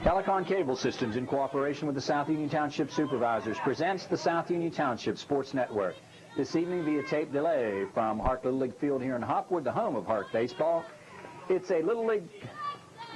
Telecom Cable Systems, in cooperation with the South Union Township Supervisors, presents the South Union Township Sports Network. This evening via tape delay from Hart Little League Field here in Hopwood, the home of Hart Baseball. It's a Little League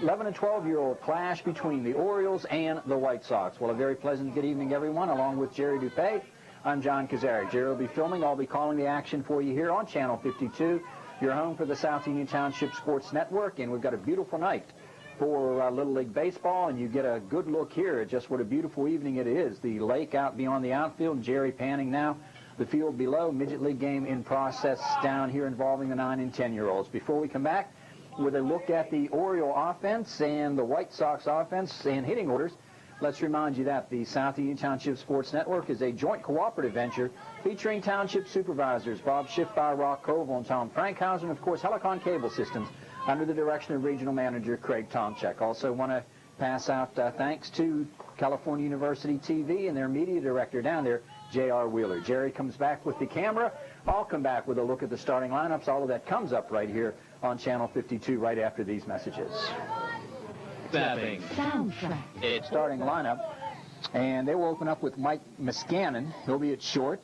11 and 12-year-old clash between the Orioles and the White Sox. Well, a very pleasant good evening, everyone, along with Jerry Dupay. I'm John Kazari. Jerry will be filming. I'll be calling the action for you here on Channel 52, your home for the South Union Township Sports Network, and we've got a beautiful night for Little League Baseball, and you get a good look here at just what a beautiful evening it is. The lake out beyond the outfield, Jerry panning now. The field below, Midget League game in process down here involving the 9 and 10-year-olds. Before we come back with a look at the Oriole offense and the White Sox offense and hitting orders, let's remind you that the South Union Township Sports Network is a joint cooperative venture featuring Township Supervisors Bob Schiffbauer, Rock Koval, and Tom Frankhauser, and of course Telecom Cable Systems under the direction of Regional Manager Craig Tomczyk. Also want to pass out thanks to California University TV and their media director down there, J.R. Wheeler. Jerry comes back with the camera. I'll come back with a look at the starting lineups. All of that comes up right here on Channel 52 right after these messages. Zapping. Soundtrack. It's starting lineup, and they will open up with Mike Muscannon. He'll be at short.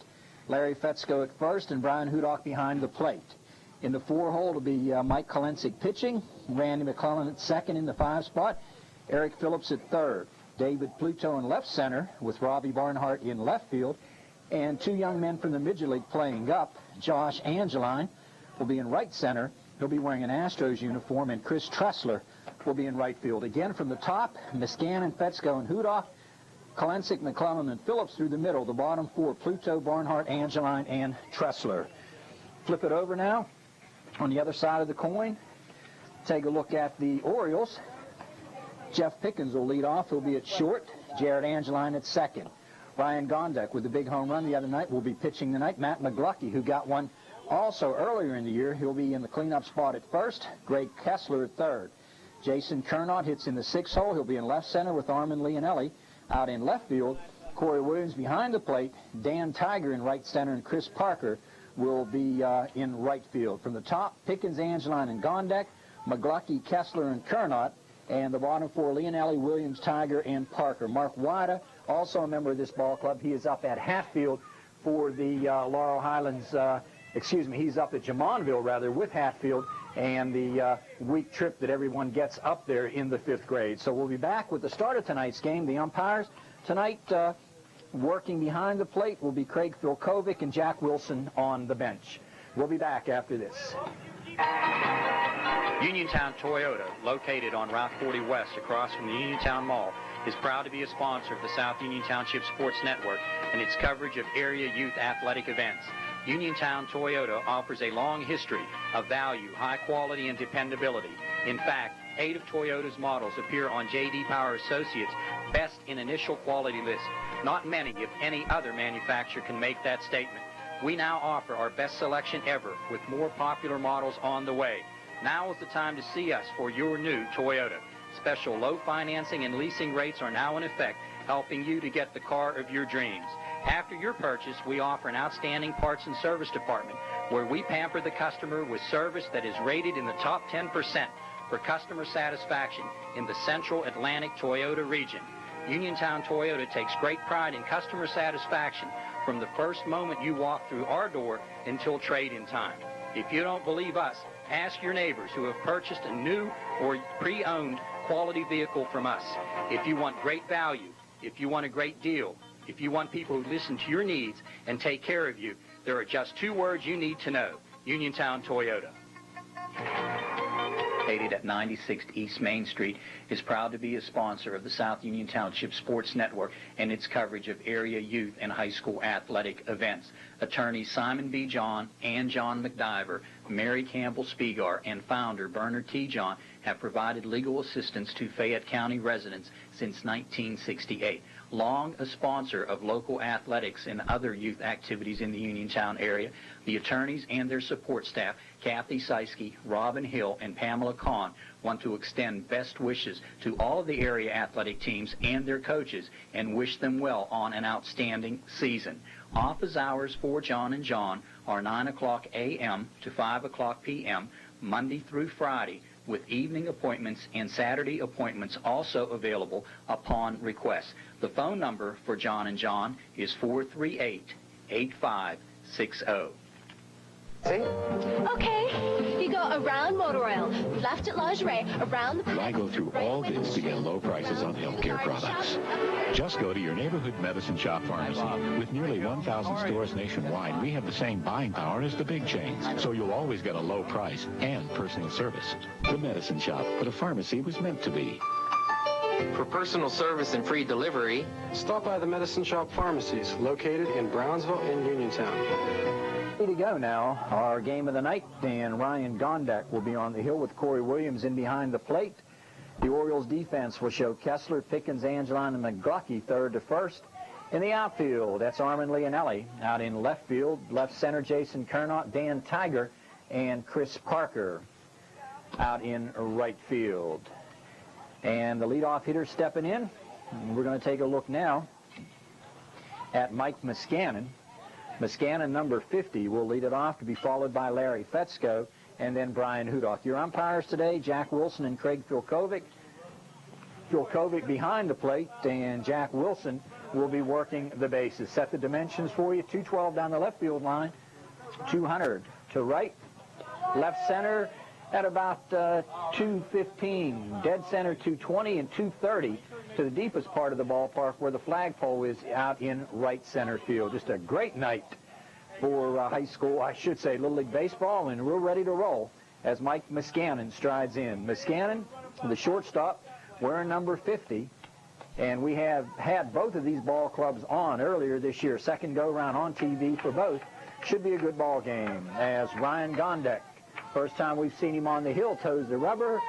Larry Fetzko at first, and Brian Hudock behind the plate. In the 4-hole, it'll be Mike Kolensik pitching, Randy McClellan at second in the 5 spot, Eric Phillips at third, David Pluto in left center with Robbie Barnhart in left field, and 2 young men from the Midget League playing up. Josh Angeline will be in right center. He'll be wearing an Astros uniform, and Chris Tressler will be in right field. Again from the top, Muscannon, Fetzko, and Hudock, Kolensik, McClellan, and Phillips through the middle. The bottom 4, Pluto, Barnhart, Angeline, and Tressler. Flip it over now. On the other side of the coin, take a look at the Orioles. Jeff Pickens will lead off. He'll be at short. Jared Angeline at second. Ryan Gondek with the big home run the other night will be pitching tonight. Matt McGlucky, who got one also earlier in the year, he'll be in the cleanup spot at first. Greg Kessler at third. Jason Kernot hits in the 6th hole. He'll be in left center with Armand Leonelli out in left field. Corey Williams behind the plate. Dan Tiger in right center, and Chris Parker will be in right field. From the top, Pickens, Angeline, and Gondek, McGlucky, Kessler, and Kernot, and the bottom 4, Leonelli, Williams, Tiger, and Parker. Mark Wida, also a member of this ball club. He is up at Hatfield for the Laurel Highlands, he's up at Jamonville, rather, with Hatfield, and the week trip that everyone gets up there in the 5th grade. So we'll be back with the start of tonight's game. The umpires tonight, working behind the plate will be Craig Filkovic and Jack Wilson on the bench. We'll be back after this. Uniontown Toyota, located on Route 40 West across from the Uniontown Mall, is proud to be a sponsor of the South Union Township Sports Network and its coverage of area youth athletic events. Uniontown Toyota offers a long history of value, high quality, and dependability. In fact, 8 of Toyota's models appear on J.D. Power Associates' Best in Initial Quality list. Not many, if any, other manufacturer can make that statement. We now offer our best selection ever with more popular models on the way. Now is the time to see us for your new Toyota. Special low financing and leasing rates are now in effect, helping you to get the car of your dreams. After your purchase, we offer an outstanding parts and service department where we pamper the customer with service that is rated in the top 10% for customer satisfaction in the Central Atlantic Toyota region. Uniontown Toyota takes great pride in customer satisfaction from the first moment you walk through our door until trade-in time. If you don't believe us, ask your neighbors who have purchased a new or pre-owned quality vehicle from us. If you want great value, if you want a great deal, if you want people who listen to your needs and take care of you, there are just 2 words you need to know: Uniontown Toyota. Located at 96th East Main Street, is proud to be a sponsor of the South Union Township Sports Network and its coverage of area youth and high school athletic events. Attorneys Simon B. John and John McDiver, Mary Campbell Spiegar, and founder Bernard T. John have provided legal assistance to Fayette County residents since 1968. Long a sponsor of local athletics and other youth activities in the Uniontown area, the attorneys and their support staff, Kathy Seisky, Robin Hill, and Pamela Kahn, want to extend best wishes to all of the area athletic teams and their coaches and wish them well on an outstanding season. Office hours for John and John are 9 o'clock a.m. to 5 o'clock p.m., Monday through Friday, with evening appointments and Saturday appointments also available upon request. The phone number for John and John is 438-8560. Okay, you go around motor oil, left at lingerie, around the... Why go through all this to get low prices on healthcare products? Just go to your neighborhood medicine shop pharmacy. With nearly 1,000 stores nationwide, we have the same buying power as the big chains, so you'll always get a low price and personal service. The medicine shop, but a pharmacy was meant to be. For personal service and free delivery, stop by the Medicine Shop pharmacies located in Brownsville and Uniontown. To go now, our game of the night, and Ryan Gondek will be on the hill with Corey Williams in behind the plate. The Orioles defense will show Kessler, Pickens, Angeline, and McGlucky third to first. In the outfield, that's Armin Leonelli. Out in left field, left center, Jason Kernot, Dan Tiger, and Chris Parker out in right field. And the leadoff hitter stepping in. We're going to take a look now at Mike Muscanin. Muscanin, number 50, will lead it off, to be followed by Larry Fetzko and then Brian Hudock. Your umpires today, Jack Wilson and Craig Filkovic. Filkovic behind the plate, and Jack Wilson will be working the bases. Set the dimensions for you. 212 down the left field line, 200 to right. Left center at about 215. Dead center 220 and 230 to the deepest part of the ballpark where the flagpole is out in right center field. Just a great night for high school, I should say, Little League Baseball, and we're ready to roll as Mike Muscanin strides in. Muscanin, the shortstop, wearing number 50, and we have had both of these ball clubs on earlier this year. Second go-round on TV for both. Should be a good ball game as Ryan Gondek, first time we've seen him on the hill, toes the rubber.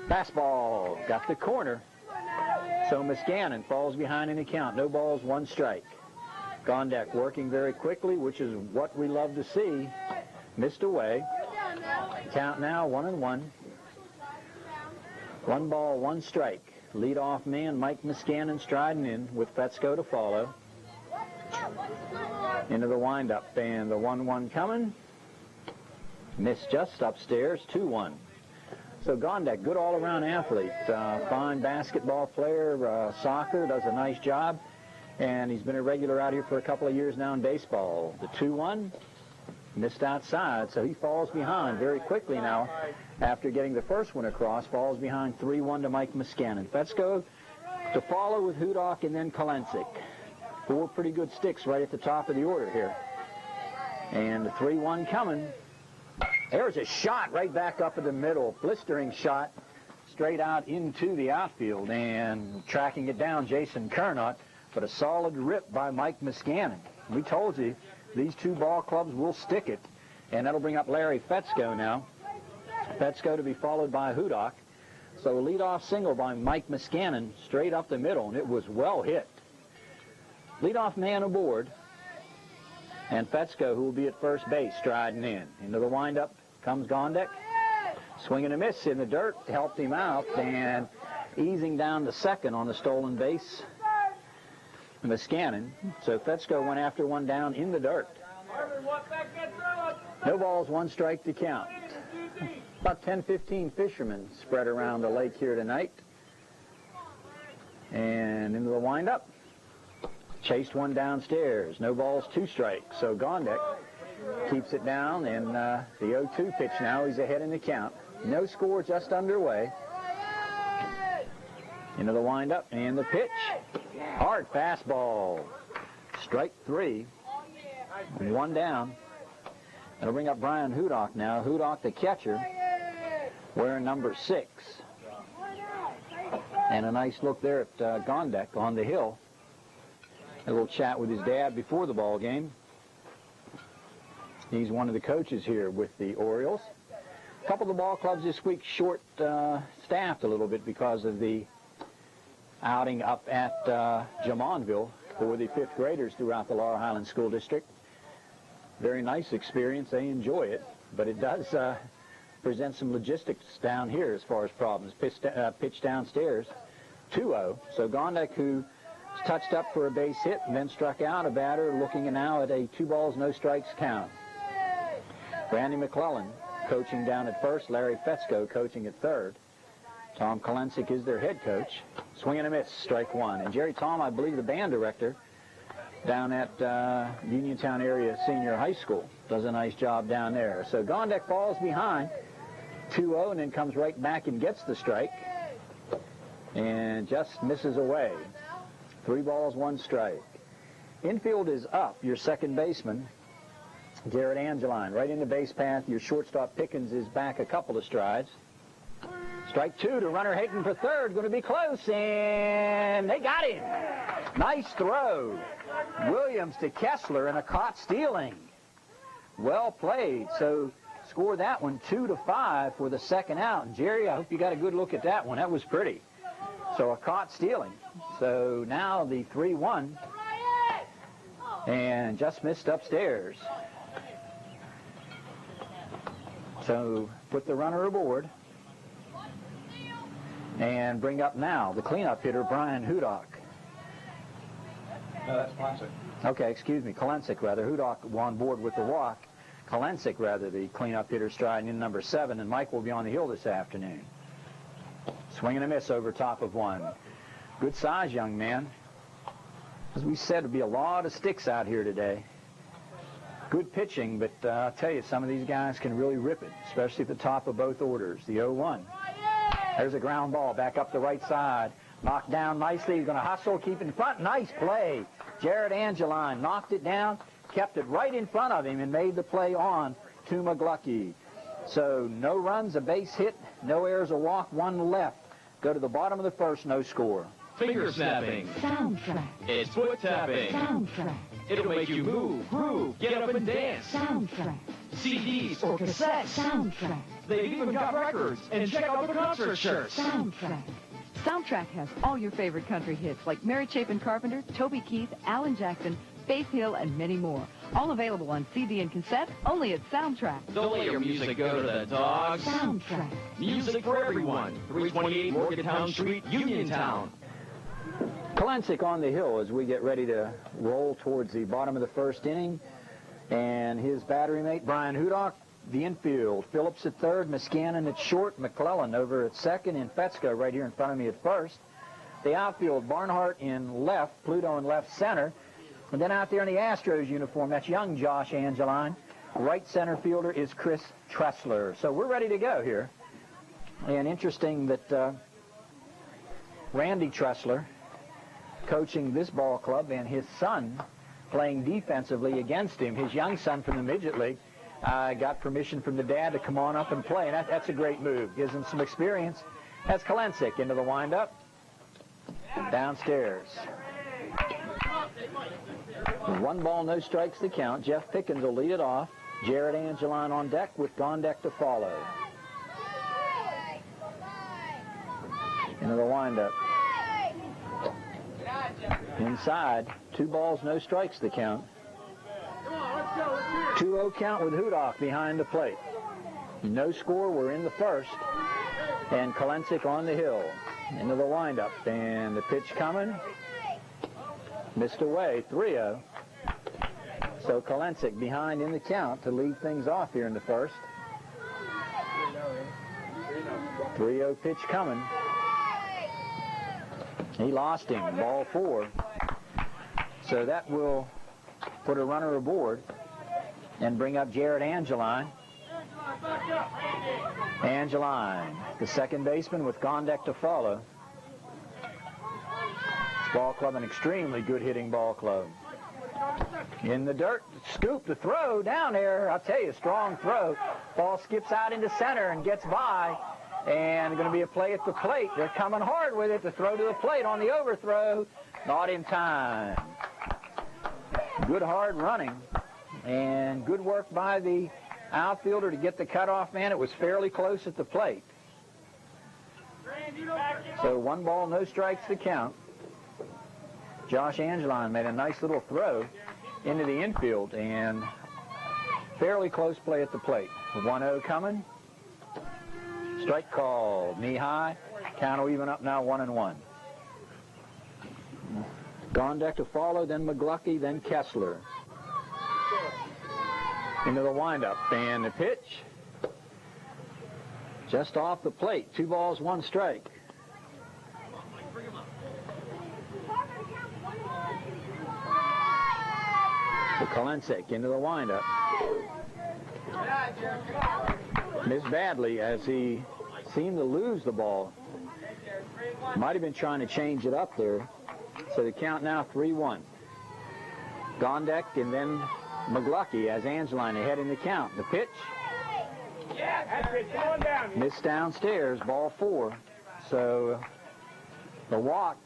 Fastball, got the corner. So Muscanin falls behind in the count. No balls, one strike. Gondek working very quickly, which is what we love to see. Missed away. Count now 1-1. 1 ball, 1 strike. Leadoff man Mike Muscanin striding in with Fetzko to follow. Into the windup, and the 1-1 coming. Missed just upstairs, 2-1. So Gondek, good all-around athlete, fine basketball player, soccer, does a nice job, and he's been a regular out here for a couple of years now in baseball. The 2-1, missed outside, so he falls behind very quickly now after getting the first one across, falls behind 3-1 to Mike Muscanin. Fetzko to follow with Hudock and then Kolensik. 4 pretty good sticks right at the top of the order here. And the 3-1 coming. There's a shot right back up in the middle, blistering shot straight out into the outfield, and tracking it down, Jason Kernot, but a solid rip by Mike Muscanin. We told you these two ball clubs will stick it, and that'll bring up Larry Fetzko now. Fetzko to be followed by Hudock. So a leadoff single by Mike Muscanin straight up the middle, and it was well hit. Leadoff man aboard. And Fetzko, who will be at first base, striding in. Into the windup comes Gondek. Swing and a miss in the dirt, helped him out, and easing down to second on the stolen base, Muscanin. So Fetzko went after one down in the dirt. No balls, 1 strike to count. About 10-15 fishermen spread around the lake here tonight. And into the windup. Chased one downstairs. No balls, 2 strikes. So Gondek keeps it down, and the 0-2 pitch now. He's ahead in the count. No score, just underway. Into the windup and the pitch. Hard fastball. Strike 3. 1 down. That'll bring up Brian Hudock now. Hudock, the catcher, wearing number 6. And a nice look there at Gondek on the hill. A little chat with his dad before the ball game. He's one of the coaches here with the Orioles. A couple of the ball clubs this week short-staffed a little bit because of the outing up at Jamonville for the 5th graders throughout the Laurel Highlands School District. Very nice experience. They enjoy it, but it does present some logistics down here as far as problems. Pitch downstairs, 2-0. So Gondek, who touched up for a base hit and then struck out, a batter looking now at a 2 balls, no strikes count. Randy McClellan coaching down at first. Larry Fetzko coaching at third. Tom Kolensik is their head coach. Swing and a miss, strike one. And Jerry Tom, I believe, the band director down at Uniontown Area Senior High School, does a nice job down there. So Gondek falls behind 2-0 and then comes right back and gets the strike and just misses away. 3 balls, 1 strike. Infield is up. Your second baseman, Garrett Angeline, right in the base path. Your shortstop Pickens is back a couple of strides. Strike 2 to runner Hayton for third. Going to be close, and they got him. Nice throw. Williams to Kessler, and a caught stealing. Well played. So score that one 2-5 for the second out. And Jerry, I hope you got a good look at that one. That was pretty. So a caught stealing. So now the 3-1, and just missed upstairs. So put the runner aboard and bring up now the cleanup hitter, Brian Hudock. No, that's Kolensik. Okay, excuse me, Kolensik rather. Hudock on board with the walk. Kolensik rather, the cleanup hitter, striding in number 7, and Mike will be on the hill this afternoon. Swing and a miss over top of one. Good size, young man. As we said, there'll be a lot of sticks out here today. Good pitching, but I'll tell you, some of these guys can really rip it, especially at the top of both orders. The 0-1. There's a ground ball back up the right side. Knocked down nicely. He's going to hustle, keep in front. Nice play. Jared Angeline knocked it down, kept it right in front of him, and made the play on to McGlucky. So no runs, a base hit, no errors, a walk, 1 left. Go to the bottom of the first, no score. Finger snapping. Soundtrack. It's foot tapping. Soundtrack. It'll make you move, groove, get up and dance. Soundtrack. CDs or cassettes. Soundtrack. They've even got records. And check out the concert shirts. Soundtrack. Soundtrack has all your favorite country hits like Mary Chapin Carpenter, Toby Keith, Alan Jackson, Faith Hill, and many more. All available on CD and cassette, only at Soundtrack. Don't let your music go to the dogs. Soundtrack. Music for everyone. 328 Morgantown Street, Uniontown. Kolensik on the hill as we get ready to roll towards the bottom of the first inning. And his battery mate, Brian Hudock, the infield. Phillips at third, Muscannon at short, McClellan over at second, and Fetzko right here in front of me at first. The outfield, Barnhart in left, Pluto in left center. And then out there in the Astros uniform, that's young Josh Angeline. Right center fielder is Chris Tressler. So we're ready to go here. And interesting that Randy Tressler, coaching this ball club, and his son playing defensively against him, his young son from the midget league, got permission from the dad to come on up and play, and that's a great move. Gives him some experience. That's Kolensik into the windup. Downstairs. 1 ball, no strikes to count. Jeff Pickens will lead it off. Jared Angeline on deck with Gondek to follow. Into the windup. Inside, 2 balls, no strikes to count. 2-0 count with Hudock behind the plate. No score, we're in the first. And Kolensik on the hill. Into the windup, and the pitch coming. Missed away, 3-0. So Kolensik behind in the count to lead things off here in the first. 3-0 pitch coming. He lost him, ball 4. So that will put a runner aboard and bring up Jared Angeline. Angeline, the second baseman with Gondek to follow. This ball club, an extremely good hitting ball club. In the dirt, scoop, the throw down there. I'll tell you, strong throw. Ball skips out into center and gets by. And going to be a play at the plate. They're coming hard with it. The throw to the plate on the overthrow. Not in time. Good hard running. And good work by the outfielder to get the cutoff man. It was fairly close at the plate. So 1 ball, no strikes to count. Josh Angeline made a nice little throw into the infield, and fairly close play at the plate. 1-0 coming. Strike called, knee high. Count will even up now, 1-1. Gondek to follow, then McGlucky, then Kessler. Into the windup, and the pitch. Just off the plate. 2 balls, 1 strike. For Kalensik into the windup. Missed badly as he seemed to lose the ball. Might have been trying to change it up there. So the count now 3-1. Gondek and then McGlucky as Angeline ahead in the count. The pitch. Missed downstairs, ball 4. So the walk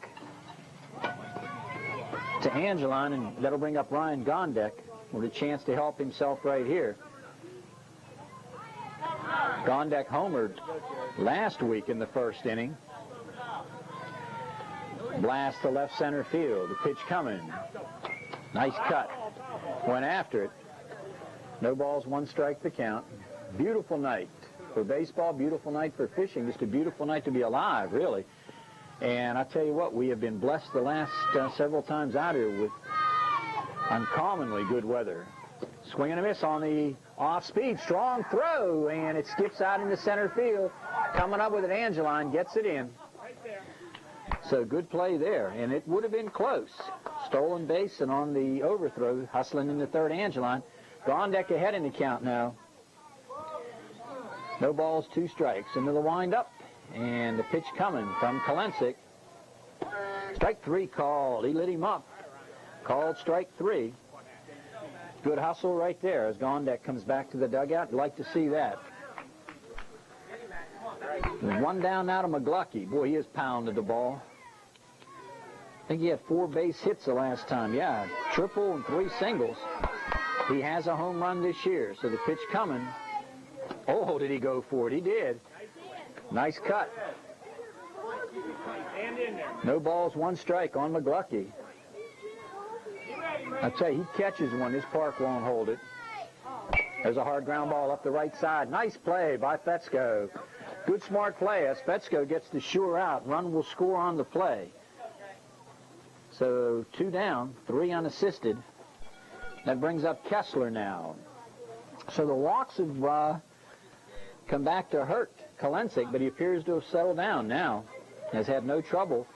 to Angeline, and that'll bring up Ryan Gondek with a chance to help himself right here. Gondek homered last week in the first inning. Blast to left center field. The pitch coming. Nice cut. Went after it. No balls, 1 strike the count. Beautiful night for baseball, beautiful night for fishing, just a beautiful night to be alive, really. And I tell you what, we have been blessed the last several times out here with uncommonly good weather. Swing and a miss on the off-speed, strong throw, and it skips out into center field. Coming up with it, Angeline gets it in. So good play there, and it would have been close. Stolen base, and on the overthrow, hustling in the third, Angeline. Gondek ahead in the count now. No balls, 2 strikes. Into the windup, and the pitch coming from Kalensik. Strike 3 called. He lit him up. Called strike 3. Good hustle right there as Gondek comes back to the dugout. You'd like to see that. 1 down now to McGlucky. Boy, he has pounded the ball. I think he had 4 base hits the last time. Yeah, triple and 3 singles. He has a home run this year. So the pitch coming. Oh, did he go for it? He did. Nice cut. No balls, 1 strike on McGlucky. I tell you, he catches one. This park won't hold it. There's a hard ground ball up the right side. Nice play by Fetsko. Good smart play as Fetsko gets the sure out. Run will score on the play. So 2 down, 3 unassisted. That brings up Kessler now. So the walks have come back to hurt Kalensik, but he appears to have settled down now. Has had no trouble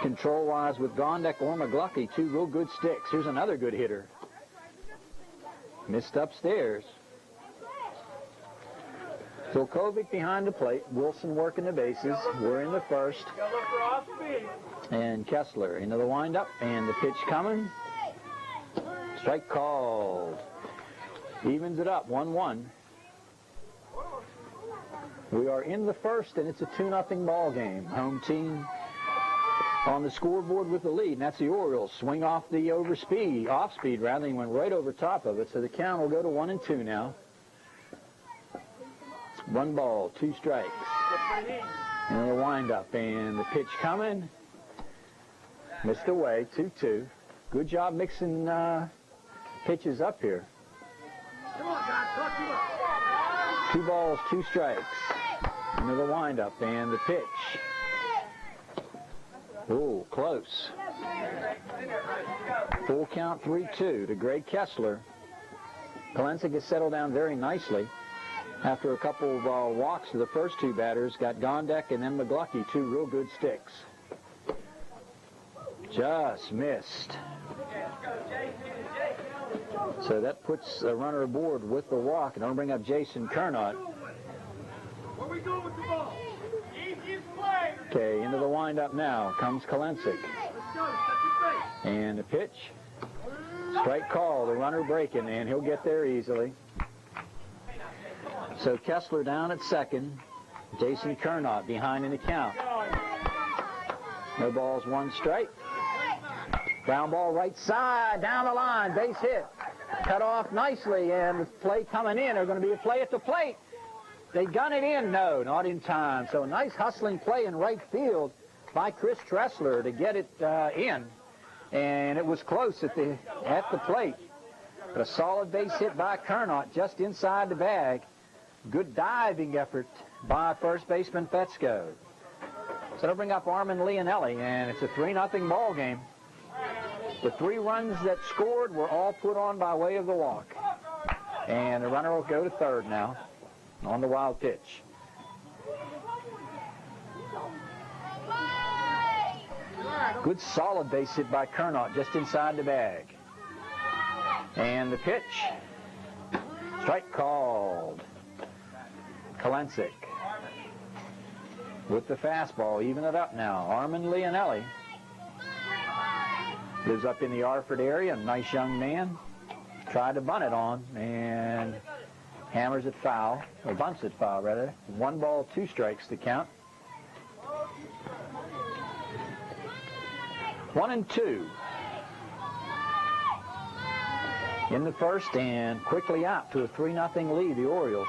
control-wise with Gondek or McGlucky. 2 real good sticks. Here's another good hitter. Missed upstairs. Filkovic behind the plate. Wilson working the bases. We're in the first. And Kessler into the windup, and the pitch coming. Strike called. Evens it up, 1-1. We are in the first, and it's a 2-0 ball game. Home team on the scoreboard with the lead, and that's the Orioles. Swing off the off-speed rather, he went right over top of it, so the count will go to 1-2 now. 1 ball, 2 strikes. And the wind-up, and the pitch coming. Missed away, 2-2. Good job mixing pitches up here. 2 balls, 2 strikes. Into the windup, and the pitch. Oh, close. Full count, 3-2 to Greg Kessler. Kalensik has settled down very nicely after a couple of walks to the first 2 batters. Got Gondek and then McGlucky, 2 real good sticks. Just missed. So that puts a runner aboard with the walk, and I'll bring up Jason Kernot. Okay, into the windup now comes Kalensik. And the pitch. Strike call, the runner breaking, and he'll get there easily. So Kessler down at second. Jason Kernot behind in the count. No balls, 1 strike. Ground ball right side, down the line, base hit. Cut off nicely, and the play coming in. There's going to be a play at the plate. They gun it in. No, not in time. So a nice hustling play in right field by Chris Tressler to get it in. And it was close at the plate. But a solid base hit by Kernot just inside the bag. Good diving effort by first baseman Fetsko. So they'll bring up Armin Leonelli, and it's a 3-0 ball game. The 3 runs that scored were all put on by way of the walk. And the runner will go to third now on the wild pitch. Good solid base hit by Kernot just inside the bag. And the pitch. Strike called. Kalensic with the fastball, even it up now. Armand Leonelli lives up in the Arford area, a nice young man. Tried to bunt it on and hammers it foul, or bunts it foul rather. 1 ball, 2 strikes to count. 1-2 in the first, and quickly out to a 3-0 lead, the Orioles.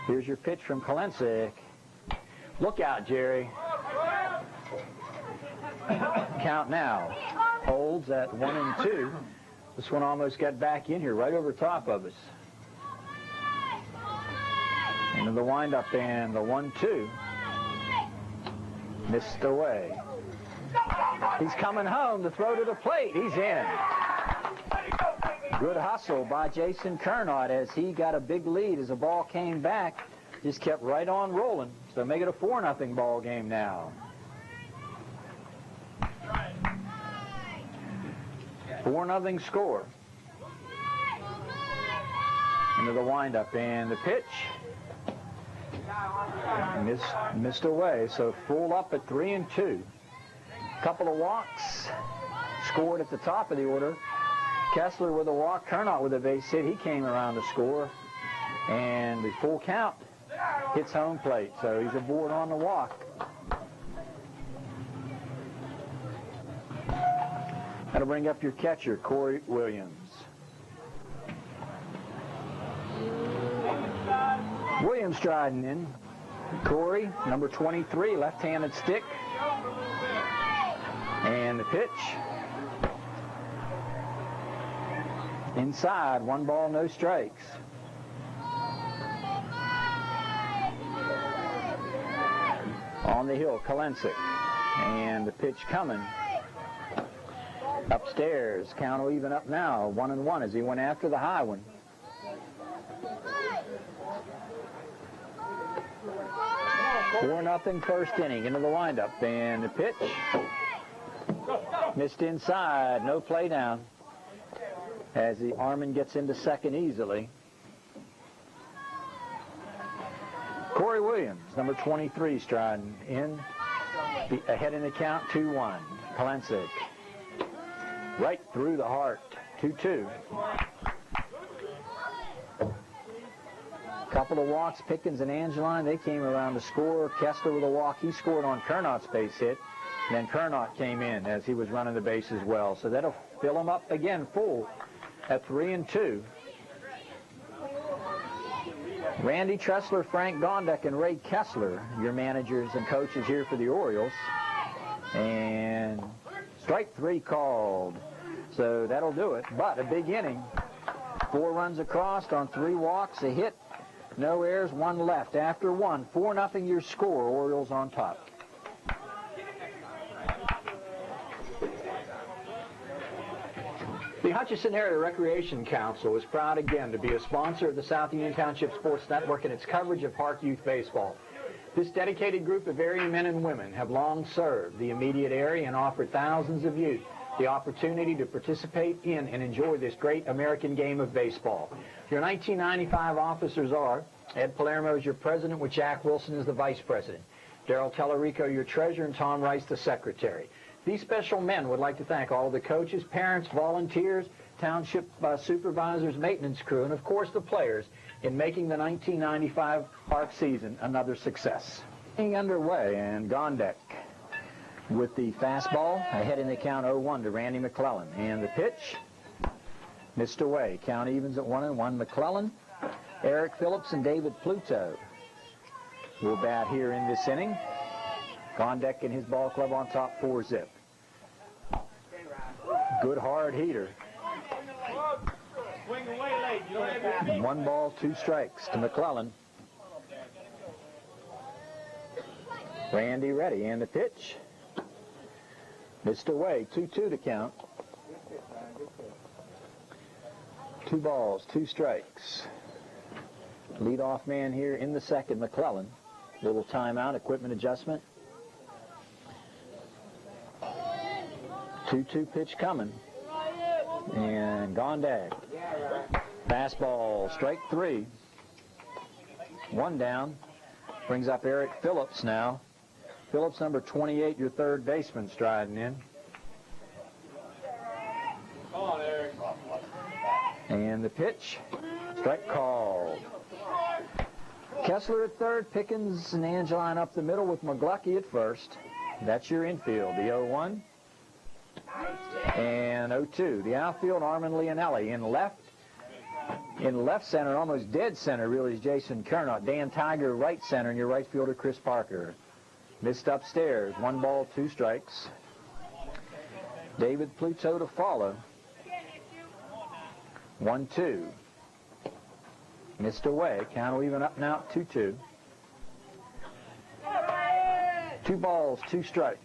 Here's your pitch from Kalensic. Look out, Jerry. Count now. Holds at 1-2. This one almost got back in here, right over top of us. Into the windup, and the 1-2. Missed away. He's coming home to throw to the plate. He's in. Good hustle by Jason Kernot as he got a big lead as the ball came back. Just kept right on rolling. So make it a 4-0 ball game now. 4-0 score. Into the windup, and the pitch. Missed away, so full up at 3-2. Couple of walks scored at the top of the order. Kessler with a walk, Kernot with a base hit. He came around to score, and the full count hits home plate, so he's aboard on the walk. That'll bring up your catcher, Corey Williams. Williams striding in. Corey, number 23, left-handed stick. And the pitch. Inside, 1 ball, no strikes. On the hill, Kalensic. And the pitch coming. Upstairs, count will even up now, 1-1 as he went after the high one. Four nothing first inning, into the windup, and the pitch. Missed inside, no play down. As the Armand gets into second easily. Corey Williams, number 23, striding in. Ahead in the count, 2-1. Kalensic. Right through the heart, 2-2. Couple of walks, Pickens and Angeline, they came around to score. Kessler with a walk, he scored on Kernot's base hit. And then Kernot came in as he was running the base as well. So that'll fill him up again full at 3-2. Randy Tressler, Frank Gondek, and Ray Kessler, your managers and coaches here for the Orioles. And strike 3 called. So that'll do it. But a big inning. 4 runs across on 3 walks, a hit, no errors, 1 left. After 1, 4-0 your score. Orioles on top. The Hutchinson Area Recreation Council is proud again to be a sponsor of the South Union Township Sports Network and its coverage of Park Youth Baseball. This dedicated group of varying men and women have long served the immediate area and offered thousands of youth the opportunity to participate in and enjoy this great American game of baseball. Your 1995 officers are Ed Palermo is your president, with Jack Wilson as the vice president. Darrell Tellerico, your treasurer, and Tom Rice, the secretary. These special men would like to thank all of the coaches, parents, volunteers, township supervisors, maintenance crew, and of course the players in making the 1995 Park season another success. Underway, and Gondek with the fastball, ahead in the count 0-1 to Randy McClellan. And the pitch, missed away. Count evens at 1-1. McClellan, Eric Phillips, and David Pluto will bat here in this inning. Gondek and his ball club on top, 4-zip. Good hard heater. 1 ball, 2 strikes to McClellan. Randy ready, and the pitch. Missed away, 2-2 to count. 2 balls, 2 strikes. Leadoff man here in the second, 2-2 pitch coming. And Gondak. Fastball, strike 3. 1 down. Brings up Eric Phillips now. Phillips, number 28, your third baseman, striding in. Come on, Eric. And the pitch, strike called. Kessler at third, Pickens and Angeline up the middle with McGluckie at first. That's your infield, the 0-1 and 0-2. The outfield, Armin Leonelli. In left center, almost dead center, really, is Jason Kernow. Dan Tiger, right center, and your right fielder, Chris Parker. Missed upstairs. 1 ball, 2 strikes. David Pluto to follow. 1-2. Missed away. Count will even up now at 2-2. 2 balls, 2 strikes.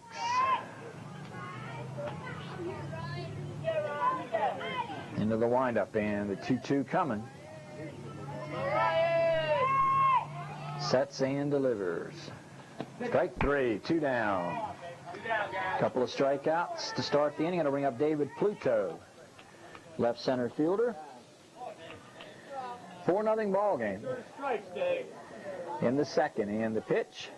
Into the windup, and the 2-2 coming. Sets and delivers. Strike 3, 2 down. Couple of strikeouts to start the inning. It'll bring up David Pluto, left center fielder. 4-0 ball game in the second, and the pitch.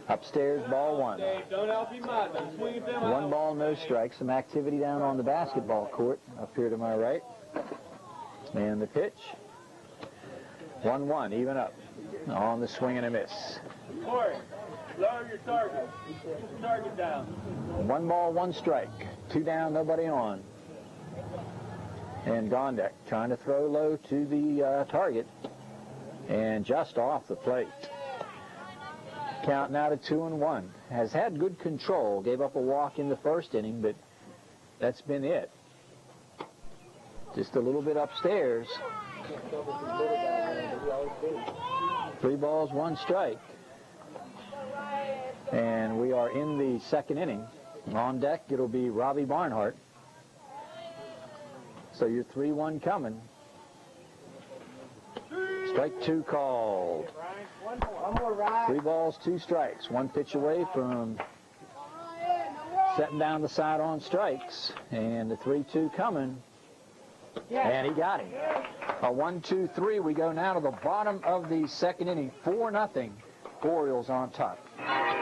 Upstairs, ball 1. 1 ball, no strikes. Some activity down on the basketball court up here to my right. And the pitch. 1-1, even up on the swing and a miss. Lower your target. Put the target down. 1 ball, 1 strike. 2 down, nobody on. And Gondek trying to throw low to the target. And just off the plate. Count now to 2-1. Has had good control. Gave up a walk in the first inning, but that's been it. Just a little bit upstairs. 3 balls, 1 strike. And we are in the second inning. On deck, it'll be Robbie Barnhart. So your 3-1 coming. Strike 2 called. 3 balls, 2 strikes. 1 pitch away from setting down the side on strikes. And the 3-2 coming. And he got him. A 1-2-3. We go now to the bottom of the second inning. 4-0. Orioles on top.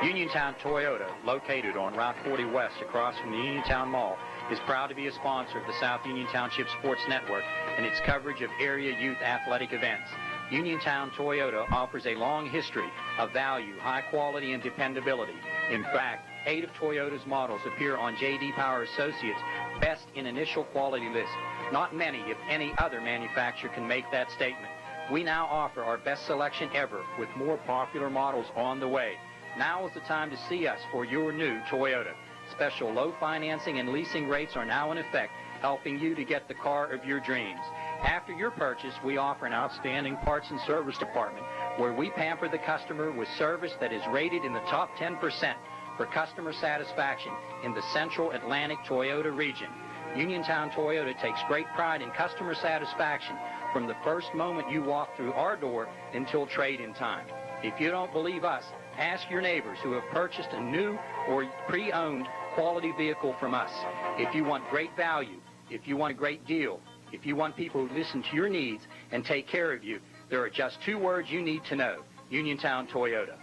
Uniontown Toyota, located on Route 40 West across from the Uniontown Mall, is proud to be a sponsor of the South Union Township Sports Network and its coverage of area youth athletic events. Uniontown Toyota offers a long history of value, high quality, and dependability. In fact, 8 of Toyota's models appear on J.D. Power Associates' Best in Initial Quality list. Not many, if any, other manufacturer can make that statement. We now offer our best selection ever with more popular models on the way. Now is the time to see us for your new Toyota. Special low financing and leasing rates are now in effect, helping you to get the car of your dreams. After your purchase, we offer an outstanding parts and service department where we pamper the customer with service that is rated in the top 10% for customer satisfaction in the Central Atlantic Toyota region. Uniontown Toyota takes great pride in customer satisfaction from the first moment you walk through our door until trade-in time. If you don't believe us, ask your neighbors who have purchased a new or pre-owned quality vehicle from us. If you want great value, if you want a great deal, if you want people who listen to your needs and take care of you, there are just 2 words you need to know: Uniontown Toyota.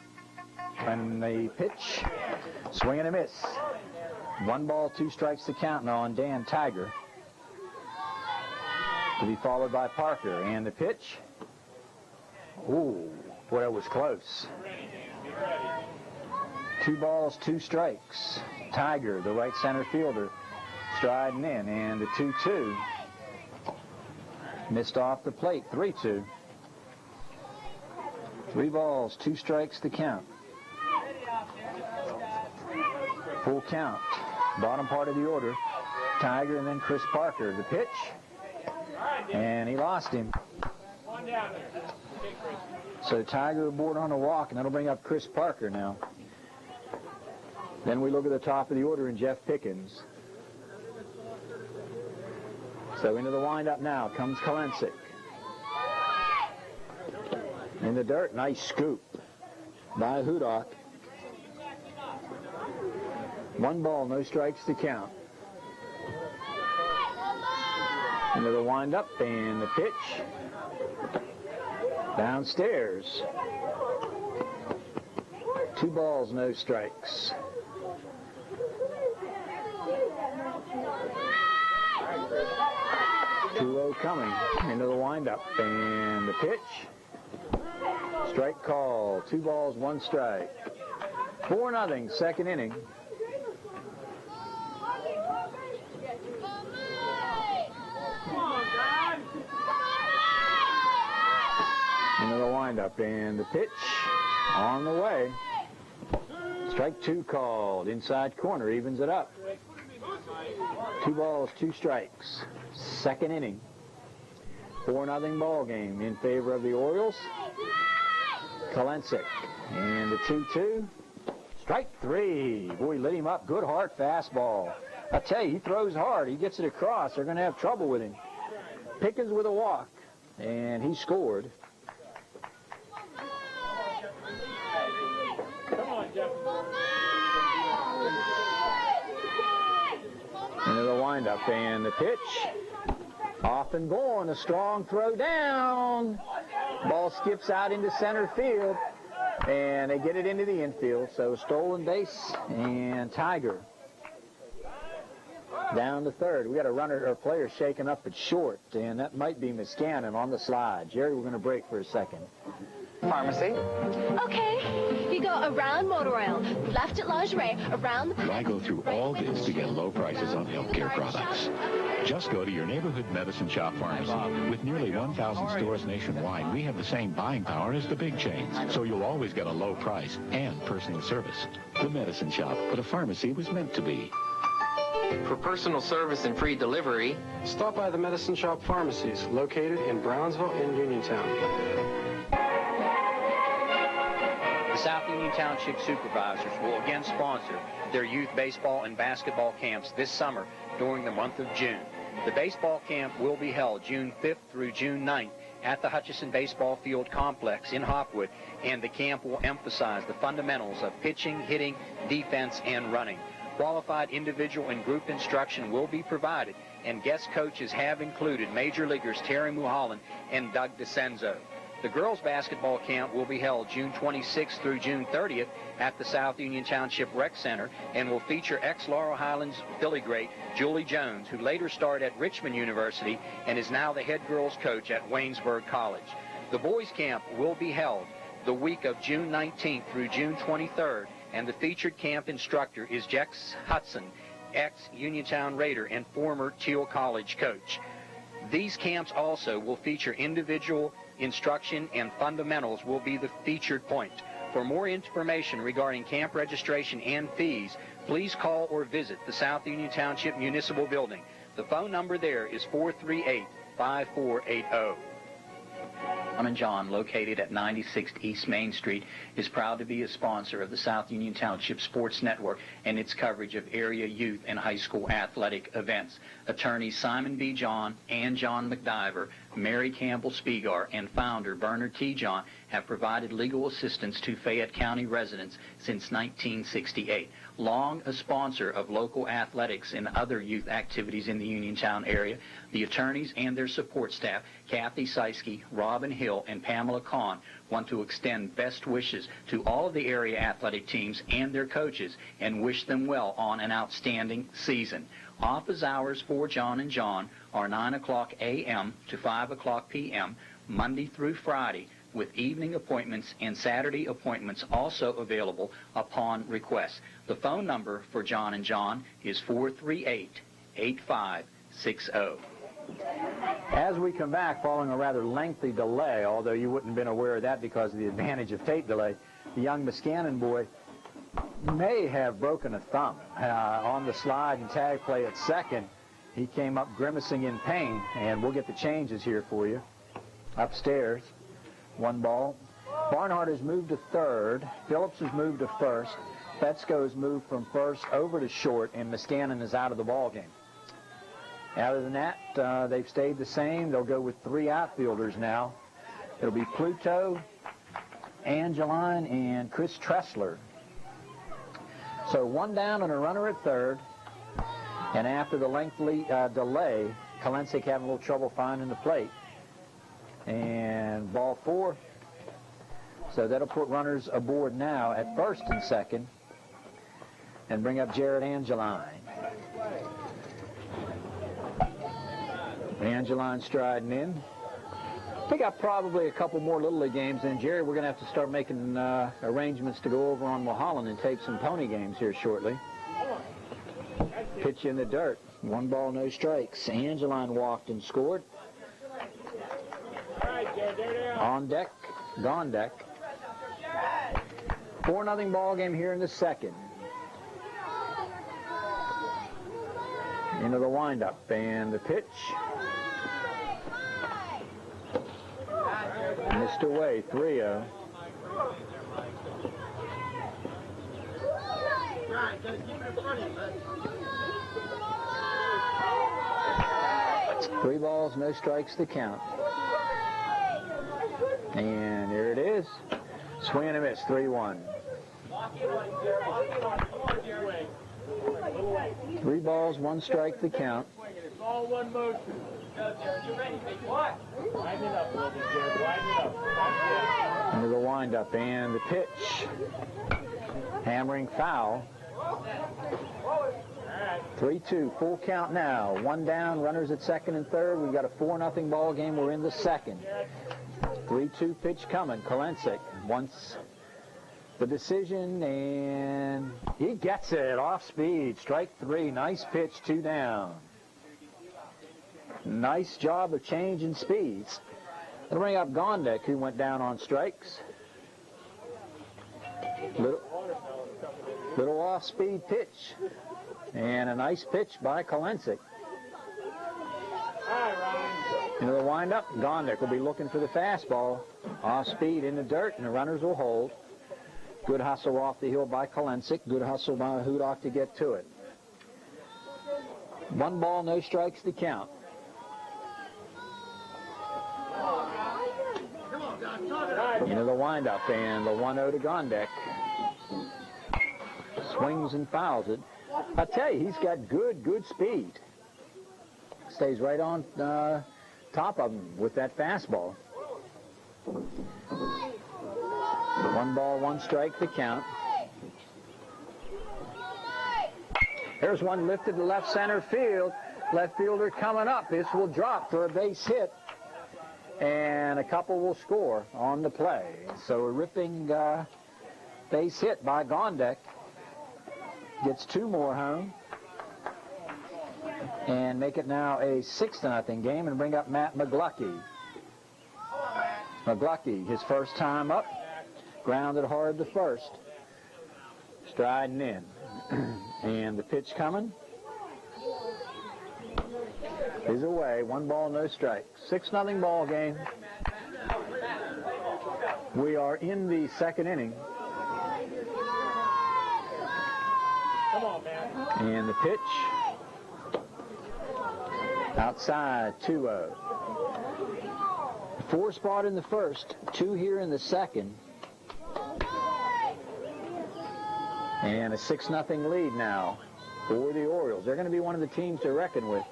And the pitch, swing and a miss. 1 ball, 2 strikes to count now on Dan Tiger. To be followed by Parker. And the pitch. Ooh, boy, that was close. 2 balls, 2 strikes. Tiger, the right center fielder, striding in. And the 2-2. Missed off the plate. 3-2. 3 balls, 2 strikes to count. Full count. Bottom part of the order. Tiger and then Chris Parker. The pitch. And he lost him. So Tiger aboard on a walk, and that'll bring up Chris Parker now. Then we look at the top of the order and Jeff Pickens. So into the windup now comes Kalensic. In the dirt, nice scoop by Hudock. 1 ball, no strikes to count. Into the windup and the pitch. Downstairs. 2 balls, no strikes. Two-0 coming into the windup and the pitch. Strike call. 2 balls, 1 strike. 4-0, second inning. Into the windup and the pitch on the way. Strike 2 called. Inside corner, evens it up. 2 balls, 2 strikes. Second inning. 4-0 ball game in favor of the Orioles. Kalensik and the 2-2. Strike 3. Boy, lit him up. Good hard fastball. I tell you, he throws hard. He gets it across. They're going to have trouble with him. Pickens with a walk, and he scored. Into the windup and the pitch. Off and going, a strong throw down. Ball skips out into center field, and they get it into the infield. So stolen base and Tiger down to third. We got a runner or player shaking up at short, and that might be Miscannon on the slide. Jerry, we're going to break for a second. Pharmacy. Okay. You go around motor oil, left at lingerie, around the... Why go through all this to get low prices on healthcare products? Just go to your neighborhood medicine shop pharmacy. With nearly 1,000 stores nationwide, we have the same buying power as the big chains, so you'll always get a low price and personal service. The medicine shop, but a pharmacy was meant to be. For personal service and free delivery, Stop by the Medicine Shop Pharmacies, located in Brownsville and Uniontown. The South Union Township Supervisors will again sponsor their youth baseball and basketball camps this summer during the month of June. The baseball camp will be held June 5th through June 9th at the Hutchison Baseball Field Complex in Hopwood, and the camp will emphasize the fundamentals of pitching, hitting, defense, and running. Qualified individual and group instruction will be provided, and guest coaches have included Major Leaguers Terry Mulholland and Doug DeCenzo. The girls' basketball camp will be held June 26th through June 30th at the South Union Township Rec Center and will feature ex-Laurel Highlands Philly great Julie Jones, who later starred at Richmond University and is now the head girls coach at Waynesburg College. The boys' camp will be held the week of June 19th through June 23rd, and the featured camp instructor is Jex Hudson, ex-Uniontown Raider and former Teal College coach. These camps also will feature individual instruction, and fundamentals will be the featured point. For more information regarding camp registration and fees, please call or visit the South Union Township Municipal Building. The phone number there is 438-5480. John, located at 96th East Main Street, is proud to be a sponsor of the South Union Township Sports Network and its coverage of area youth and high school athletic events. Attorneys Simon B. John and John McDiver, Mary Campbell Spiegar, and founder Bernard T. John have provided legal assistance to Fayette County residents since 1968. Long a sponsor of local athletics and other youth activities in the Uniontown area, the attorneys and their support staff, Kathy Seiske, Robin Hill, and Pamela Kahn, want to extend best wishes to all of the area athletic teams and their coaches and wish them well on an outstanding season. Office hours for John and John are 9 o'clock a.m. to 5 o'clock p.m., Monday through Friday, with evening appointments and Saturday appointments also available upon request. The phone number for John and John is 438-8560. As we come back following a rather lengthy delay, although you wouldn't have been aware of that because of the advantage of tape delay, the young Miscannon boy may have broken a thumb on the slide and tag play at second. He came up grimacing in pain, and we'll get the changes here for you. Upstairs, 1 ball. Barnhart has moved to third. Phillips has moved to first. Fetzko has moved from first over to short, and Miscannon is out of the ball game. Other than that, they've stayed the same. They'll go with 3 outfielders now. It'll be Pluto, Angeline, and Chris Tressler. So 1 down and a runner at third. And after the lengthy delay, Kalensik having a little trouble finding the plate. And ball 4. So that'll put runners aboard now at first and second and bring up Jared Angeline. Angeline striding in. We got probably a couple more Little League games, and Jerry, we're going to have to start making arrangements to go over on Mulholland and take some pony games here shortly. Pitch in the dirt. 1 ball, no strikes. Angeline walked and scored. On deck, Gondek. 4-0 ball game here in the second. Into the windup, and the pitch. Missed away, 3-0. Three balls, no strikes to count. And there it is. Swing and a miss, 3-1. 3 balls, 1 strike to count. It's all one motion. Widen it up a little bit, Jared. Widen it up. Into the windup, and the pitch. Hammering foul. 3-2, full count now. 1 down, runners at second and third. We've got a 4-0 ball game. We're in the second. 3-2 pitch coming. Kalensik wants the decision, and he gets it off speed. Strike 3. Nice pitch, 2 down. Nice job of changing speeds. It'll bring up Gondek, who went down on strikes. Little off-speed pitch. And a nice pitch by Kalensik. Into the windup, Gondek will be looking for the fastball. Off-speed in the dirt, and the runners will hold. Good hustle off the hill by Kalensik. Good hustle by Hudak to get to it. 1 ball, no strikes to count. Into the windup, and the 1-0 to Gondek. Swings and fouls it. I tell you, he's got good speed. Stays right on top of him with that fastball. 1 ball, 1 strike to count. There's one lifted to left center field. Left fielder coming up. This will drop for a base hit. And a couple will score on the play. So a ripping base hit by Gondek. Gets 2 more home. And make it now a 6-0 game and bring up Matt McGlucky. McGlucky, his first time up. Grounded hard to first. Striding in. And the pitch coming is away. 1 ball, no strike. 6-0 ball game. We are in the second inning. Come on, man. And the pitch outside, 2-0. 4 spot in the first, 2 here in the second. And a 6-0 lead now for the Orioles. They're going to be one of the teams to reckon with.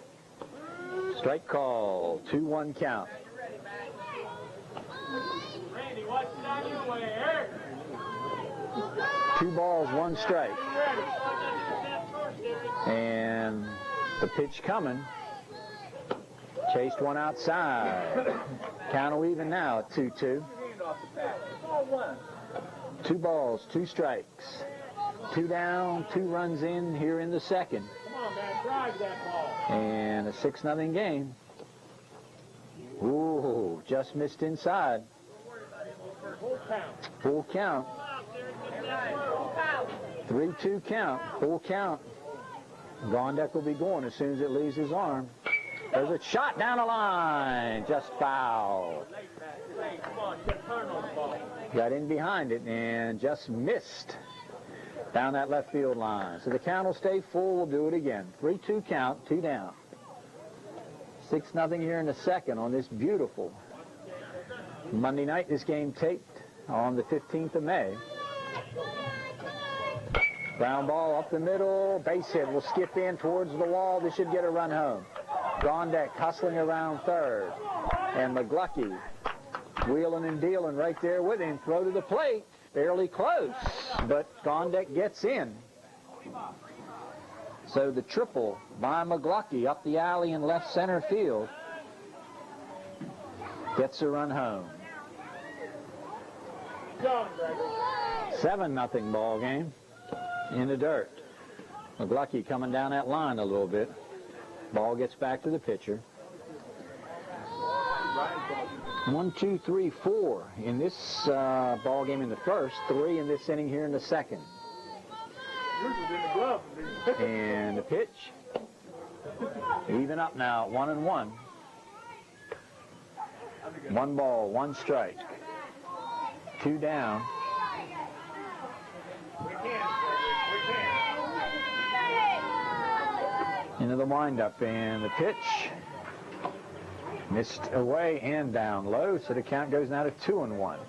Strike call, 2-1 count. Randy, watch it on your way here. 2 balls, 1 strike. And the pitch coming. Chased one outside. Count will even now at 2-2. 2 balls, 2 strikes. 2 down, 2 runs in here in the second. Come on, man, drive that ball. And a 6-0 game. Ooh, just missed inside. Full count. Full count. 3-2 count. Full count. Gondek will be going as soon as it leaves his arm. There's a shot down the line. Just foul. Come on, get turn on the ball. Got in behind it and just missed down that left field line. So the count will stay full. We'll do it again. 3-2 count, 2 down. 6-0 here in the second on this beautiful Monday night. This game taped on the 15th of May. Ground ball up the middle. Base hit will skip in towards the wall. This should get a run home. Gondek hustling around third. And McGlucky wheeling and dealing right there with him. Throw to the plate. Fairly close, but Gondek gets in. So the triple by McGlucky up the alley in left center field gets a run home. 7-0 ball game in the dirt. McGlucky coming down that line a little bit. Ball gets back to the pitcher. 1, 2, 3, 4 in this ball game in the first, 3 in this inning here in the second. And the pitch. Even up now, 1-1. 1 ball, 1 strike. 2 down. Into the windup, and the pitch. Missed away and down low, so the count goes now to 2-1.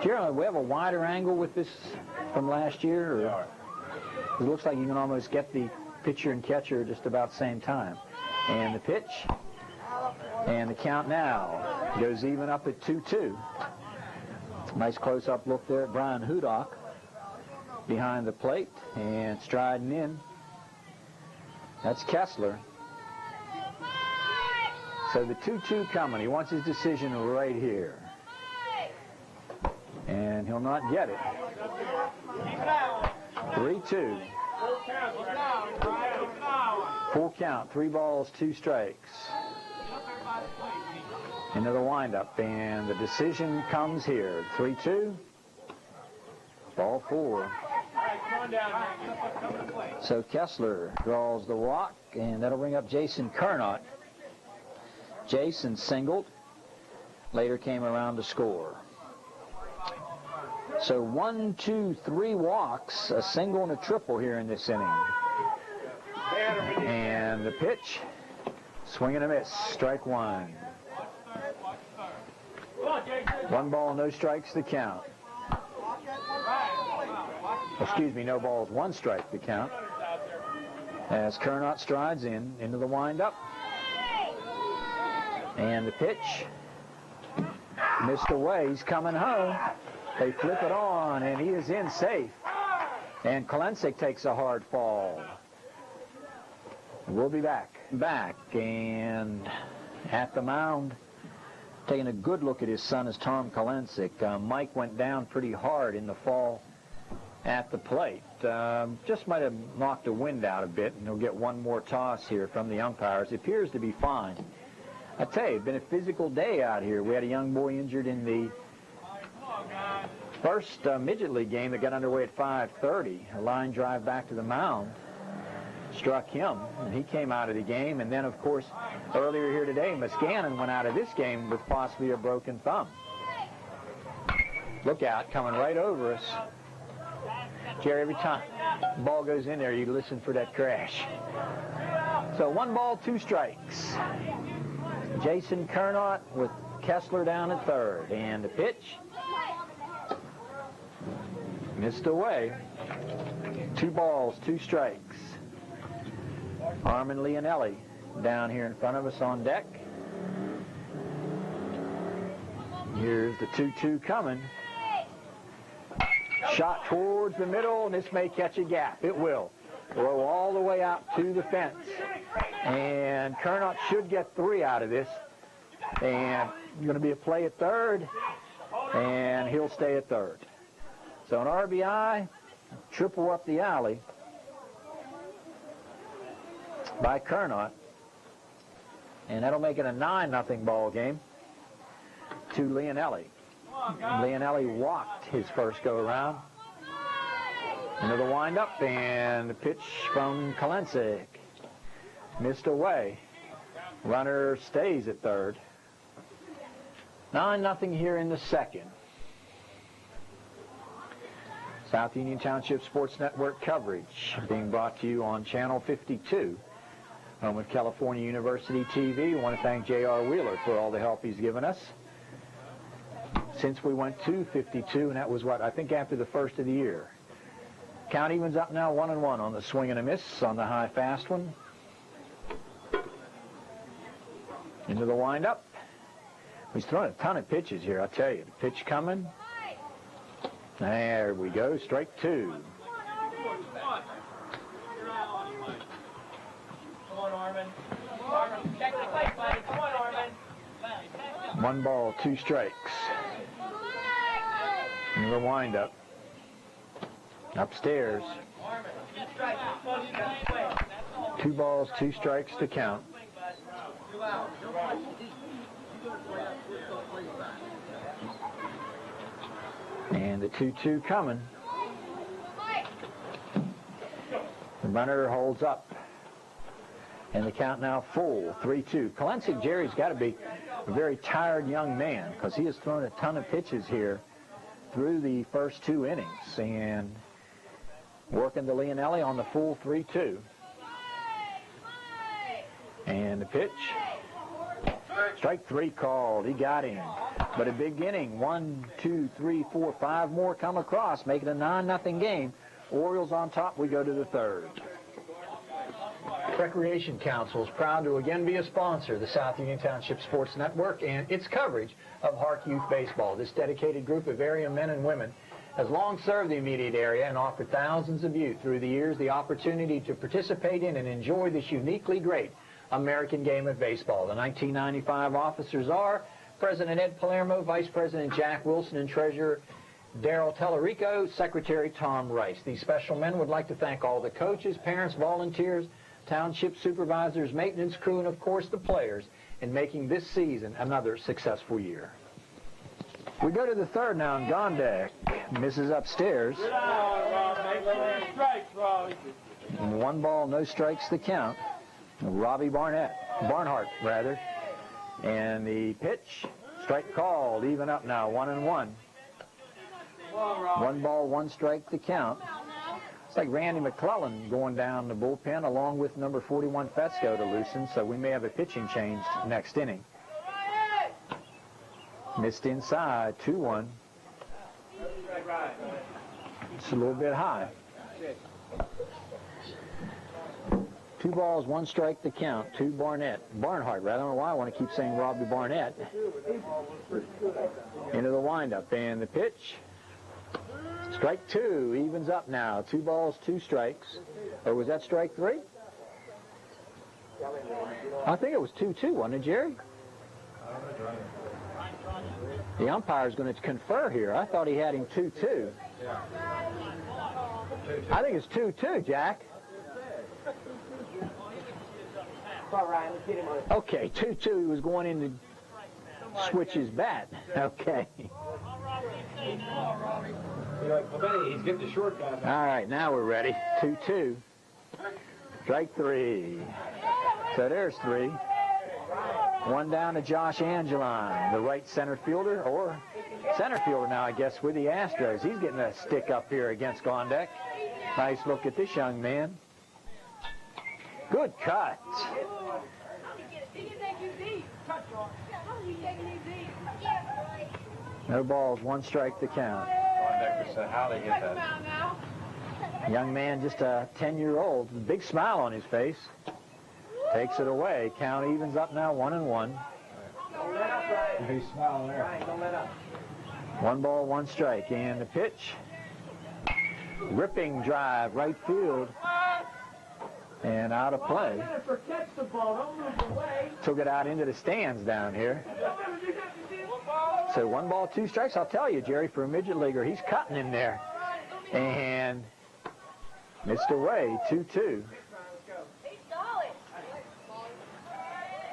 Gerald, we have a wider angle with this from last year? Or it looks like you can almost get the pitcher and catcher just about the same time. And the pitch. And the count now goes even up at 2-2. Nice close-up look there at Brian Hudock behind the plate and striding in. That's Kessler. So the 2-2 coming. He wants his decision right here. And he'll not get it. 3-2. Full count. 3 balls, 2 strikes. Into the windup. And the decision comes here. 3-2. Ball 4. So Kessler draws the walk, and that'll bring up Jason Kernot. Jason singled, later came around to score. So 1, 2, 3 walks, a single and a triple here in this inning. And the pitch, swing and a miss, strike 1. 1 ball, no strikes to count. Excuse me, no balls, 1 strike to count. As Kernot strides into the windup. And the pitch missed away. He's coming home. They flip it on, and he is in safe. And Kolensik takes a hard fall. We'll be back. And at the mound, taking a good look at his son is Tom Kolensik. Mike went down pretty hard in the fall at the plate. Just might have knocked the wind out a bit, and he'll get 1 more toss here from the umpires. It appears to be fine. I tell you, it's been a physical day out here. We had a young boy injured in the first midget league game that got underway at 5:30. A line drive back to the mound struck him, and he came out of the game. And then, of course, earlier here today, Muscannon went out of this game with possibly a broken thumb. Look out, coming right over us. Jerry, every time the ball goes in there, you listen for that crash. So 1 ball, 2 strikes. Jason Kernot with Kessler down at third. And the pitch missed away. 2 balls, 2 strikes. Armin Leonelli down here in front of us on deck. Here's the 2-2 coming. Shot towards the middle, and this may catch a gap. It will. Throw all the way out to the fence. And Kernot should get 3 out of this. And going to be a play at third, and he'll stay at third. So an RBI, triple up the alley by Kernot. And that'll make it a 9-0 ball game to Leonelli. Leonelli walked his first go-around. Into the windup, and the pitch from Kolensik. Missed away. Runner stays at third. 9-0 here in the second. South Union Township Sports Network coverage being brought to you on Channel 52. Home of California University TV. We want to thank J.R. Wheeler for all the help he's given us. since we went to 52, and that was what, I think after the first of the year. Count evens up now 1-1 on the swing and a miss on the high fast one. Into the windup. He's throwing a ton of pitches here, I'll tell you. The pitch coming. There we go, strike two. Come on, Armin. Armin, check the plate, buddy. Come on, Armin. 1 ball, 2 strikes. Into the windup. Upstairs. 2 balls, 2 strikes to count. And the 2-2 coming. The runner holds up. And the count now full, 3-2. Kalensik Jerry's got to be a very tired young man because he has thrown a ton of pitches here through the first 2 innings. And working the Leonelli on the full 3-2. And the pitch. Strike 3 called. He got him. But a big inning. 1, 2, 3, 4, 5 more come across, making a 9-0 game. Orioles on top. We go to the 3rd. Recreation Council is proud to again be a sponsor of the South Union Township Sports Network and its coverage of Hark Youth Baseball. This dedicated group of area men and women has long served the immediate area and offered thousands of youth through the years the opportunity to participate in and enjoy this uniquely great American game of baseball. The 1995 officers are President Ed Palermo, Vice President Jack Wilson, and Treasurer Darrell Tellerico, Secretary Tom Rice. These special men would like to thank all the coaches, parents, volunteers, township supervisors, maintenance crew, and of course the players in making this season another successful year. We go to the 3rd now, and Gondek misses upstairs. 1 ball, no strikes to count. Barnhart. And the pitch, strike called, even up now, 1-1. 1 ball, 1 strike to count. It's like Randy McClellan going down the bullpen along with number 41 Fetzko to loosen, so we may have a pitching change next inning. Missed inside, 2-1. It's a little bit high. 2 balls, 1 strike to count. Barnhart. I don't know why I want to keep saying Robbie Barnett. Into the windup, and the pitch. Strike 2, evens up now. 2 balls, 2 strikes. Or was that strike 3? I think it was 2-2, wasn't it, Jerry? The umpire's going to confer here. I thought he had him 2-2. I think it's 2-2, Jack. Okay, 2-2. He was going in to switch his bat. Okay. He's getting the short guy. All right, now we're ready. 2-2. Strike 3. So there's 3. 1 down to Josh Angeline, the right center fielder, or center fielder now, I guess, with the Astros. He's getting a stick up here against Gondek. Nice look at this young man. Good cut. No balls, 1 strike to count. How they get that? Young man, just a 10-year-old, big smile on his face. Takes it away. Count evens up now, 1-1. He's smiling there. 1 ball, 1 strike. And the pitch. Ripping drive, right field. And out of play. Took it out into the stands down here. So 1 ball, 2 strikes. I'll tell you, Jerry, for a midget leaguer, he's cutting him there. And missed away, 2-2.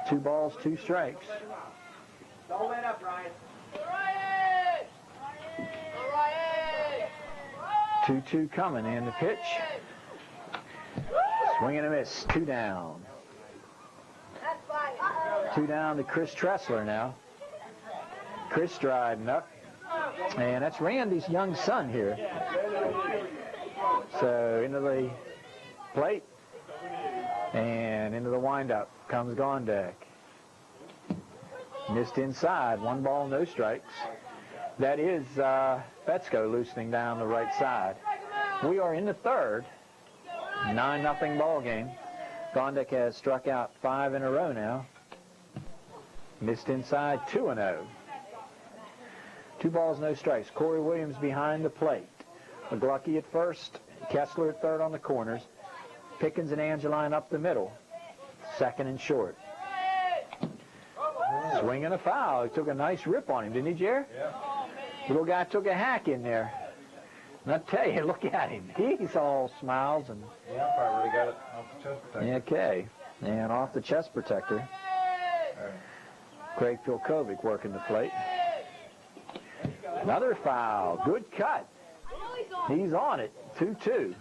2 balls, 2 strikes. Don't let up, Ryan. 2-2 coming, and the pitch. Swing and a miss, 2 down. 2 down to Chris Tressler now. Chris striding up. And that's Randy's young son here. So into the plate. And into the windup comes Gondek. Missed inside. 1 ball, no strikes. That is Fetzko loosening down the right side. We are in the third. 9-0 ball game. Gondek has struck out 5 in a row now. Missed inside 2-0. 2 balls, no strikes. Corey Williams behind the plate. McGlucky at first. Kessler at third on the corners. Pickens and Angeline up the middle. Second and short. Swinging a foul. He took a nice rip on him, didn't he, Jer? Yeah. Little guy took a hack in there. And I tell you, look at him. He's all smiles and. Yeah, I really got it off the chest protector. Okay, and off the chest protector. Craig Pilkovic working the plate. Another foul. Good cut. He's on it. 2-2.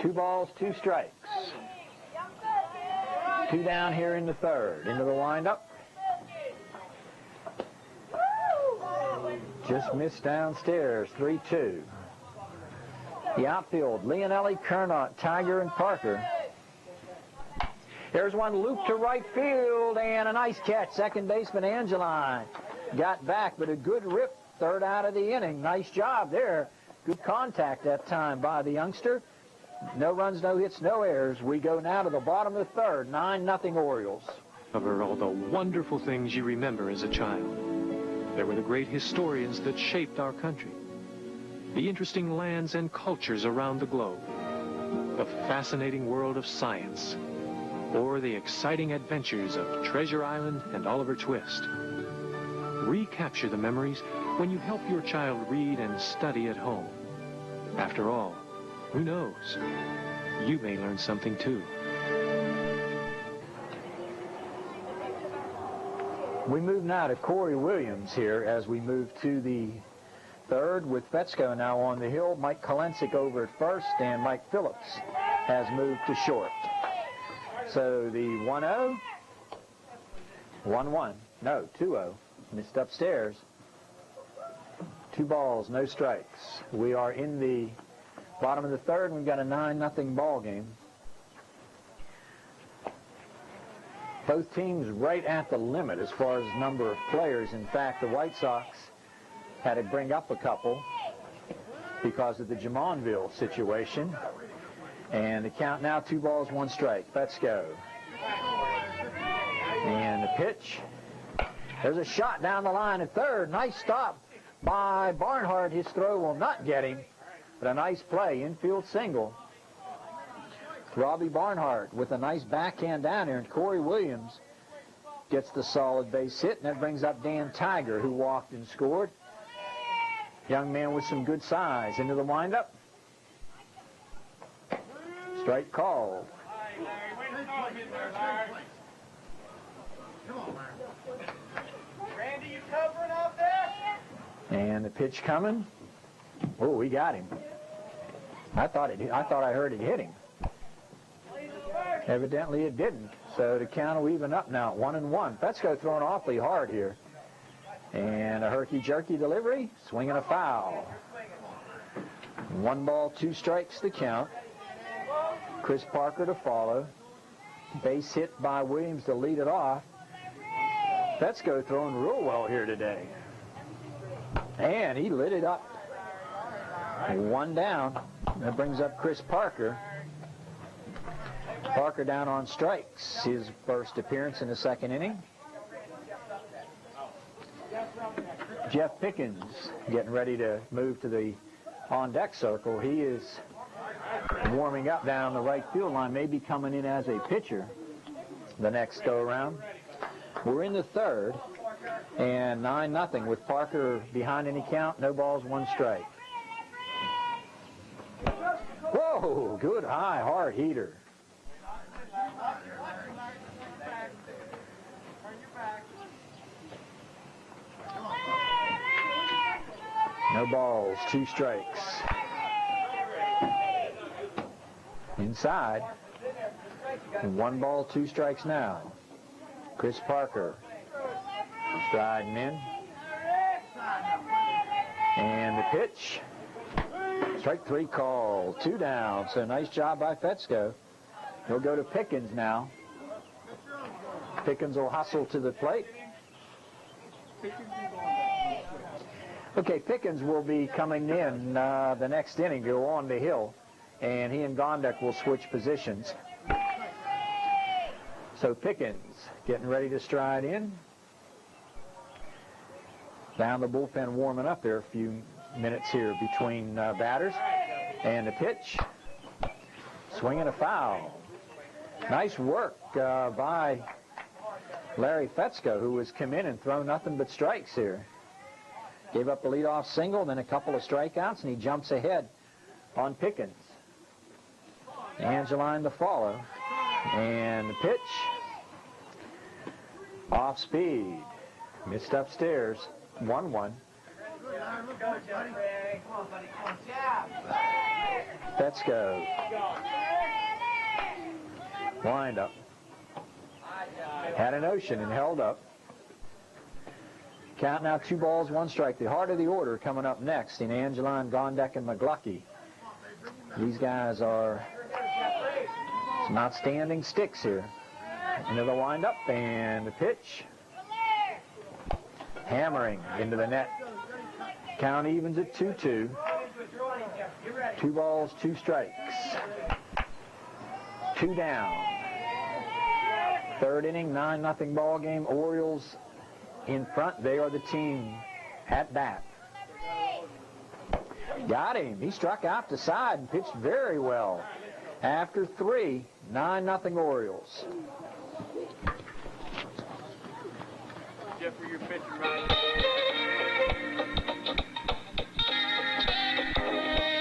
2 balls, 2 strikes. 2 down here in the third. Into the windup. Just missed downstairs. 3-2. The outfield, Leonelli, Kernot, Tiger, and Parker. There's one loop to right field, and a nice catch. Second baseman Angeline got back, but a good rip. Third out of the inning. Nice job there. Good contact that time by the youngster. No runs, no hits, no errors. We go now to the bottom of the third. 9-0 Orioles. Cover all the wonderful things you remember as a child. There were the great historians that shaped our country. The interesting lands and cultures around the globe. The fascinating world of science. Or the exciting adventures of Treasure Island and Oliver Twist. Recapture the memories when you help your child read and study at home. After all, who knows? You may learn something too. We move now to Corey Williams here as we move to the third with Fetzko now on the hill. Mike Kolensik over at first, and Mike Phillips has moved to short. So the 1-0, 1-1, no, 2-0, missed upstairs. 2 balls, no strikes. We are in the bottom of the third, and we've got a 9-0 ball game. Both teams right at the limit as far as number of players. In fact, the White Sox had to bring up a couple because of the Jamonville situation. And the count now 2 balls, 1 strike. Let's go. And the pitch. There's a shot down the line at third. Nice stop by Barnhart. His throw will not get him, but a nice play. Infield single. Robbie Barnhart with a nice backhand down here, and Corey Williams gets the solid base hit, and that brings up Dan Tiger, who walked and scored. Young man with some good size. Into the windup. Strike called. Randy, you covering up there? And the pitch coming. Oh, we got him. I thought I heard it hit him. Evidently it didn't. So the count will even up now, 1-1. Fetzko throwing awfully hard here. And a herky-jerky delivery, swinging a foul. 1 ball, 2 strikes the count. Chris Parker to follow. Base hit by Williams to lead it off. Fetzko throwing real well here today. And he lit it up. 1 down. That brings up Chris Parker. Parker down on strikes. His first appearance in the second inning. Jeff Pickens getting ready to move to the on-deck circle. He is warming up down the right field line, maybe coming in as a pitcher the next go-around. We're in the third, and 9-0 with Parker behind any count. No balls, 1 strike. Whoa, good high, hard heater. No balls, 2 strikes. Inside. 1 ball, 2 strikes now. Chris Parker striding in. And the pitch. Strike 3 call. 2 down. So nice job by Fetzko. He'll go to Pickens now. Pickens will hustle to the plate. Okay, Pickens will be coming in the next inning to go on the hill, and he and Gondek will switch positions. So Pickens getting ready to stride in. Down the bullpen warming up there a few minutes here between batters. And the pitch. Swing and a foul. Nice work by Larry Fetzko, who has come in and thrown nothing but strikes here. Gave up the leadoff single, then a couple of strikeouts, and he jumps ahead on Pickens. Angeline to follow. And the pitch. Off speed. Missed upstairs. 1-1. Fetzko. Wind up. Had an ocean and held up. Count now 2 balls, 1 strike. The heart of the order coming up next in Angeline, Gondek, and McGluckie. These guys are some outstanding sticks here. Into the windup and the pitch. Hammering into the net. Count evens at 2-2. 2 balls, 2 strikes. 2 down. 3rd inning, 9-0 ball game. Orioles in front. They are the team at bat. Got him. He struck out the side and pitched very well. After 3, 9-0 Orioles. Jeffrey, you're pitching right.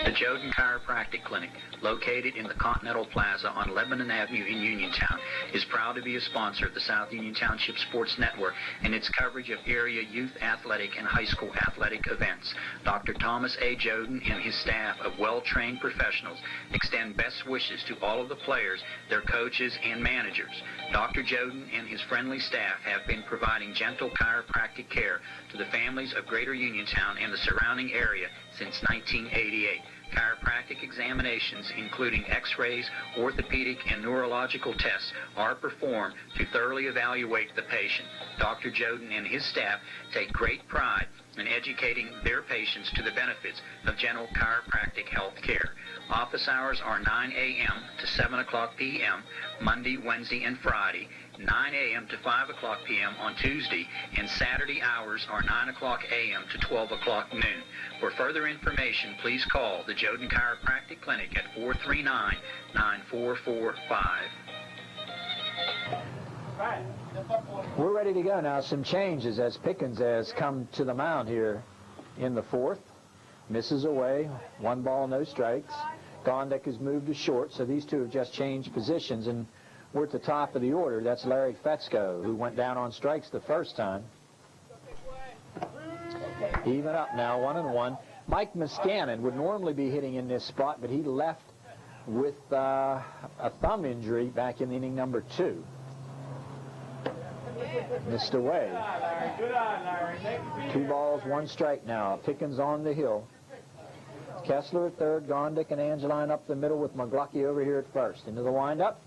The Joden Chiropractic Clinic, located in the Continental Plaza on Lebanon Avenue in Uniontown, is proud to be a sponsor of the South Union Township Sports Network and its coverage of area youth athletic and high school athletic events. Dr. Thomas A. Joden and his staff of well-trained professionals extend best wishes to all of the players, their coaches, and managers. Dr. Joden and his friendly staff have been providing gentle chiropractic care to the families of Greater Uniontown and the surrounding area since 1988. Chiropractic examinations, including x-rays, orthopedic, and neurological tests, are performed to thoroughly evaluate the patient. Dr. Joden and his staff take great pride in educating their patients to the benefits of gentle chiropractic health care. Office hours are 9 a.m. to 7 o'clock p.m., Monday, Wednesday, and Friday, 9 a.m. to 5 o'clock p.m. on Tuesday, and Saturday hours are 9 o'clock a.m. to 12 o'clock noon. For further information, please call the Joden Chiropractic Clinic at 439-9445. We're ready to go now. Some changes as Pickens has come to the mound here in the 4th. Misses away. 1 ball, no strikes. Gondek has moved to short, so these two have just changed positions, and we're at the top of the order. That's Larry Fetzko, who went down on strikes the first time. Even up now, 1-1. Mike Muscannon would normally be hitting in this spot, but he left with a thumb injury back in inning number 2. Missed away. 2 balls, 1 strike now. Pickens on the hill. Kessler at 3rd, Gondek and Angeline up the middle with McGluckie over here at 1st. Into the windup.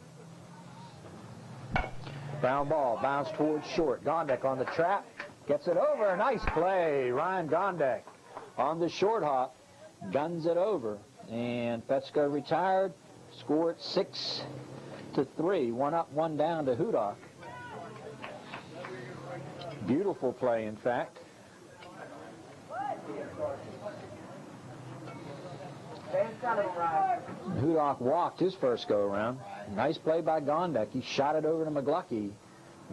Ground ball, bounce towards short. Gondek on the trap. Gets it over. Nice play. Ryan Gondek on the short hop. Guns it over. And Fetzko retired. Score at 6-3. 1 up, 1 down to Hudak. Beautiful play, in fact. Hudak walked his first go-around. Nice play by Gondek. He shot it over to McGluckie.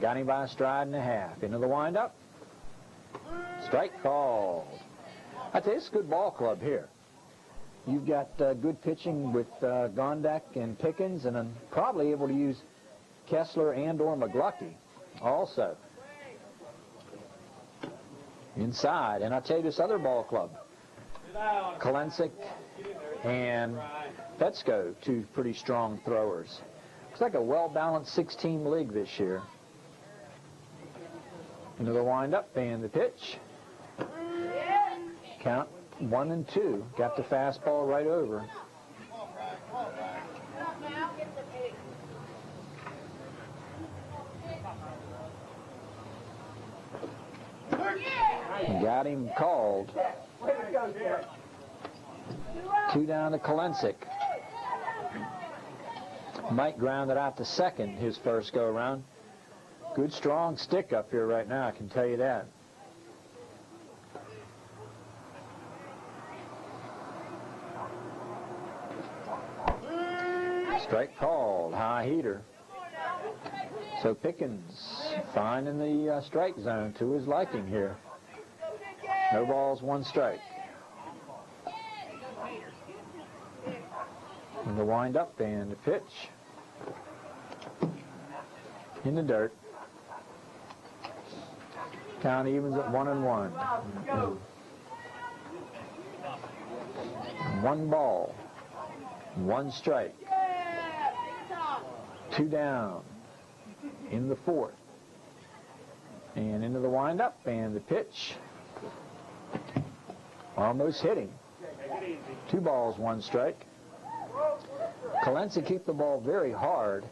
Got him by a stride and a half. Into the windup. Strike called. I tell you, it's a good ball club here. You've got good pitching with Gondek and Pickens, and I'm probably able to use Kessler and or McGluckie also. Inside. And I tell you, this other ball club, Kalensik and Fetzko, 2 pretty strong throwers. Looks like a well-balanced 6-team league this year. Into the windup and the pitch. Count 1-2. Got the fastball right over. Got him called. 2 down to Kolensik. Mike grounded out to second his first go-around. Good, strong stick up here right now, I can tell you that. Strike called, high heater. So Pickens finding the strike zone to his liking here. No balls, 1 strike. And the wind up and the pitch. In the dirt. Count evens at 1-1. 1 ball, 1 strike. 2 down in the 4th. And into the windup and the pitch. Almost hitting. 2 balls, 1 strike. Kolensik kept the ball very hard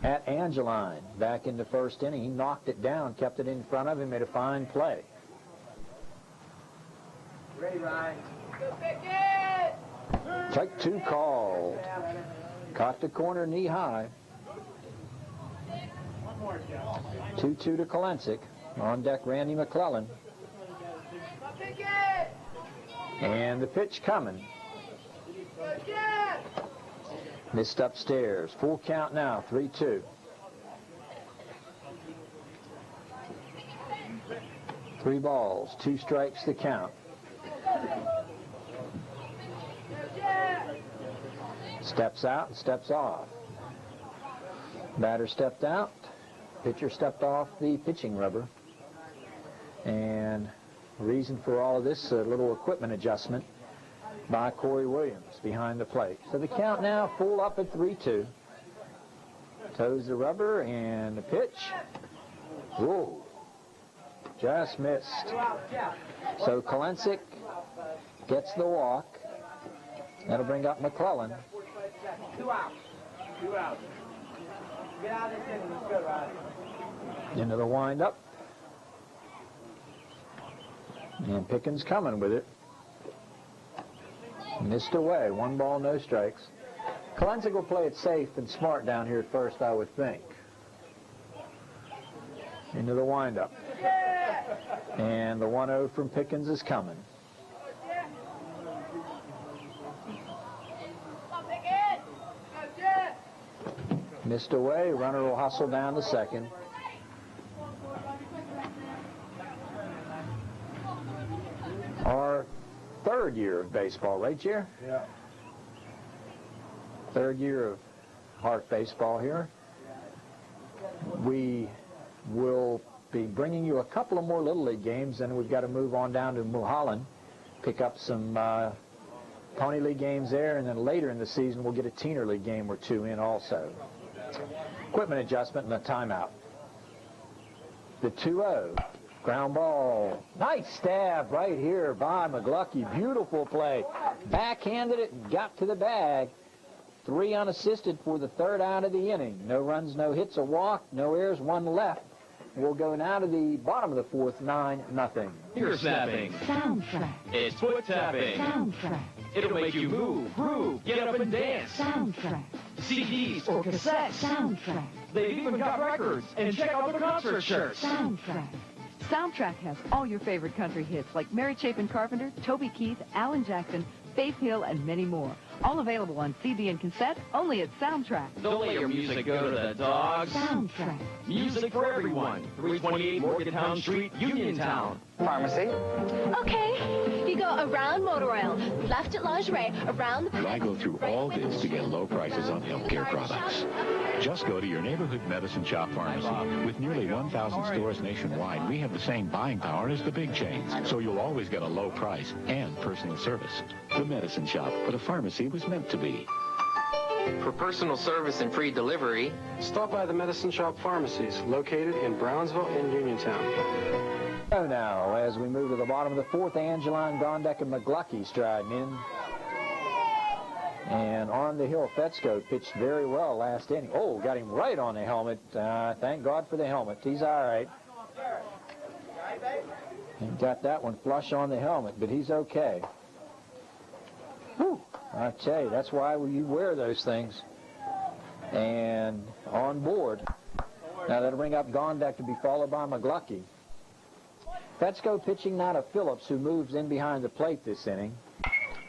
at Angeline back in the first inning. He knocked it down, kept it in front of him, made a fine play. Ready, Ryan. Strike 2 called. Caught the corner knee high. 2-2 to Kolensik. On deck, Randy McClellan. And the pitch coming. Missed upstairs. Full count now, 3-2. Three balls, 2 strikes to count. Steps out and steps off. Batter stepped out. Pitcher stepped off the pitching rubber. And reason for all of this, a little equipment adjustment by Corey Williams behind the plate. So the count now full up at 3-2. Toes the rubber and the pitch. Whoa. Just missed. So Kolensik gets the walk. That'll bring up McClellan. 2 outs. 2 outs. Get out of this inning. Let's go, Ryan. Into the windup. And Pickens coming with it. Missed away. 1 ball, no strikes. Kolensik will play it safe and smart down here at first, I would think. Into the windup. And the 1-0 from Pickens is coming. Missed away. Runner will hustle down to second. Our 3rd year of baseball, right, Jer? Yeah. 3rd year of Hart baseball here. We will be bringing you a couple of more Little League games, and we've got to move on down to Mulholland, pick up some Pony League games there, and then later in the season we'll get a Teener League game or 2 in also. Equipment adjustment and a timeout. The 2-0. Ground ball. Nice stab right here by McGlucky. Beautiful play. Backhanded it and got to the bag. 3 unassisted for the 3rd out of the inning. No runs, no hits, a walk, no errors, 1 left. We'll go now to the bottom of the 4th, 9-0. Ear snapping. Soundtrack. It's foot tapping. Soundtrack. It'll make you move, groove, get up and dance. Soundtrack. CDs or cassettes. Soundtrack. They've even got records. And check out the concert shirts. Soundtrack. Soundtrack has all your favorite country hits like Mary Chapin Carpenter, Toby Keith, Alan Jackson, Faith Hill, and many more. All available on CD and cassette, only at Soundtrack. Don't let your music go to the dogs. Soundtrack. Music for everyone. 328 Morgantown Street, Uniontown. Pharmacy. Okay, you go around motor oil, left at lingerie, around the... Why go through all this to get low prices on healthcare products? Just go to your neighborhood medicine shop pharmacy. With nearly 1,000 stores nationwide, we have the same buying power as the big chains, so you'll always get a low price and personal service. The medicine shop, but a pharmacy was meant to be. For personal service and free delivery, Stop by the Medicine Shop Pharmacies, located in Brownsville and Uniontown. So now, as we move to the bottom of the 4th, Angeline, Gondek, and McGlucky striding in. And on the hill, Fetzko pitched very well last inning. Oh, got him right on the helmet. Thank God for the helmet. He's all right. He got that one flush on the helmet, but he's okay. Whew, I tell you, that's why you wear those things. And on board. Now that'll bring up Gondek to be followed by McGlucky. Fetzko pitching now to Phillips, who moves in behind the plate this inning.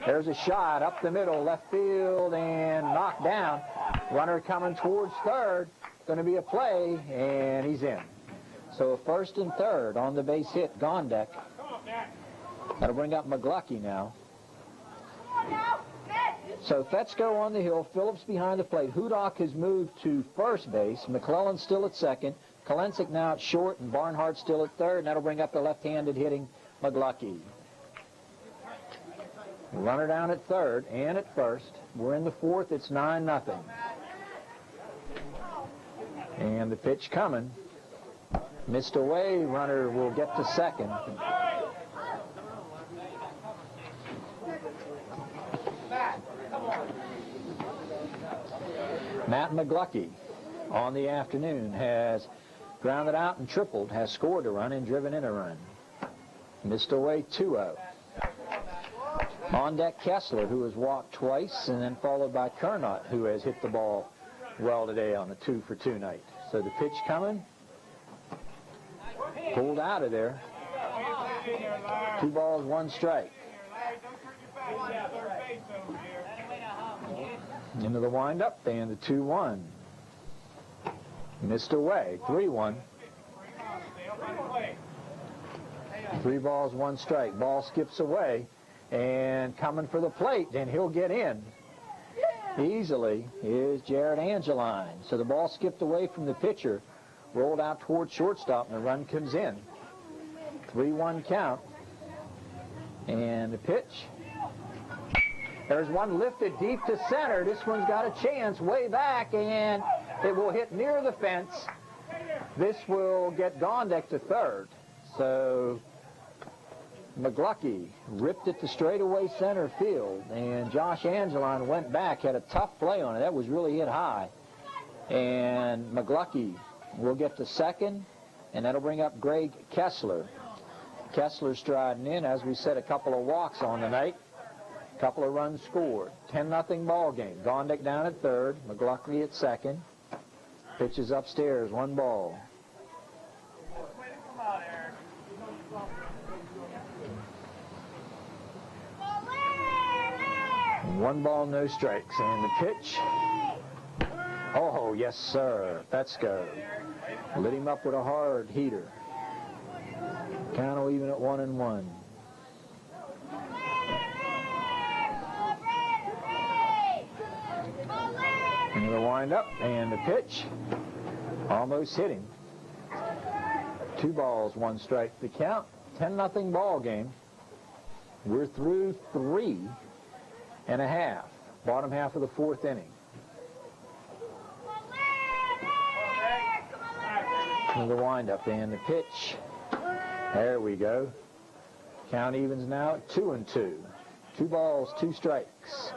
There's a shot up the middle, left field, and knocked down. Runner coming towards third. Going to be a play, and he's in. So a first and third on the base hit, Gondek. That'll bring up McGlucky now. So Fetzko on the hill, Phillips behind the plate. Hudak has moved to first base. McClellan still at second. Kalensik now at short, and Barnhart still at third. And that'll bring up the left-handed hitting McGlucky. Runner down at third and at first. We're in the fourth. It's 9-0. And the pitch coming. Missed away. Runner will get to second. Matt McGlucky on the afternoon has grounded out and tripled, has scored a run and driven in a run. Missed away 2-0. On deck Kessler, who has walked twice, and then followed by Kernot, who has hit the ball well today on the 2-for-2 night. So the pitch coming. Pulled out of there. 2 balls, 1 strike. Into the windup, and the 2-1. Missed away, 3-1. 3 balls, 1 strike. Ball skips away, and coming for the plate, and he'll get in easily is Jared Angeline. So the ball skipped away from the pitcher, rolled out towards shortstop, and the run comes in. 3-1 count. And the pitch. There's one lifted deep to center. This one's got a chance way back, and it will hit near the fence. This will get Gondek to third. So McGlucky ripped it to straightaway center field, and Josh Angeline went back, had a tough play on it. That was really hit high. And McGlucky will get to second, and that'll bring up Greg Kessler. Kessler striding in, as we said, a couple of walks on the night. A couple of runs scored. 10-0 ball game. Gondek down at third, McGlucky at second. Pitches upstairs, 1 ball. One ball, no strikes. And the pitch. Oh, yes, sir. Fetzko lit him up with a hard heater. Count will even at 1-1. Into the windup, and the pitch. Almost hit him. 2 balls, 1 strike. The count. 10-0 ball game. We're through 3 1/2. Bottom half of the 4th inning. Into the windup, and the pitch. There we go. Count evens now at 2-2. 2 balls, 2 strikes.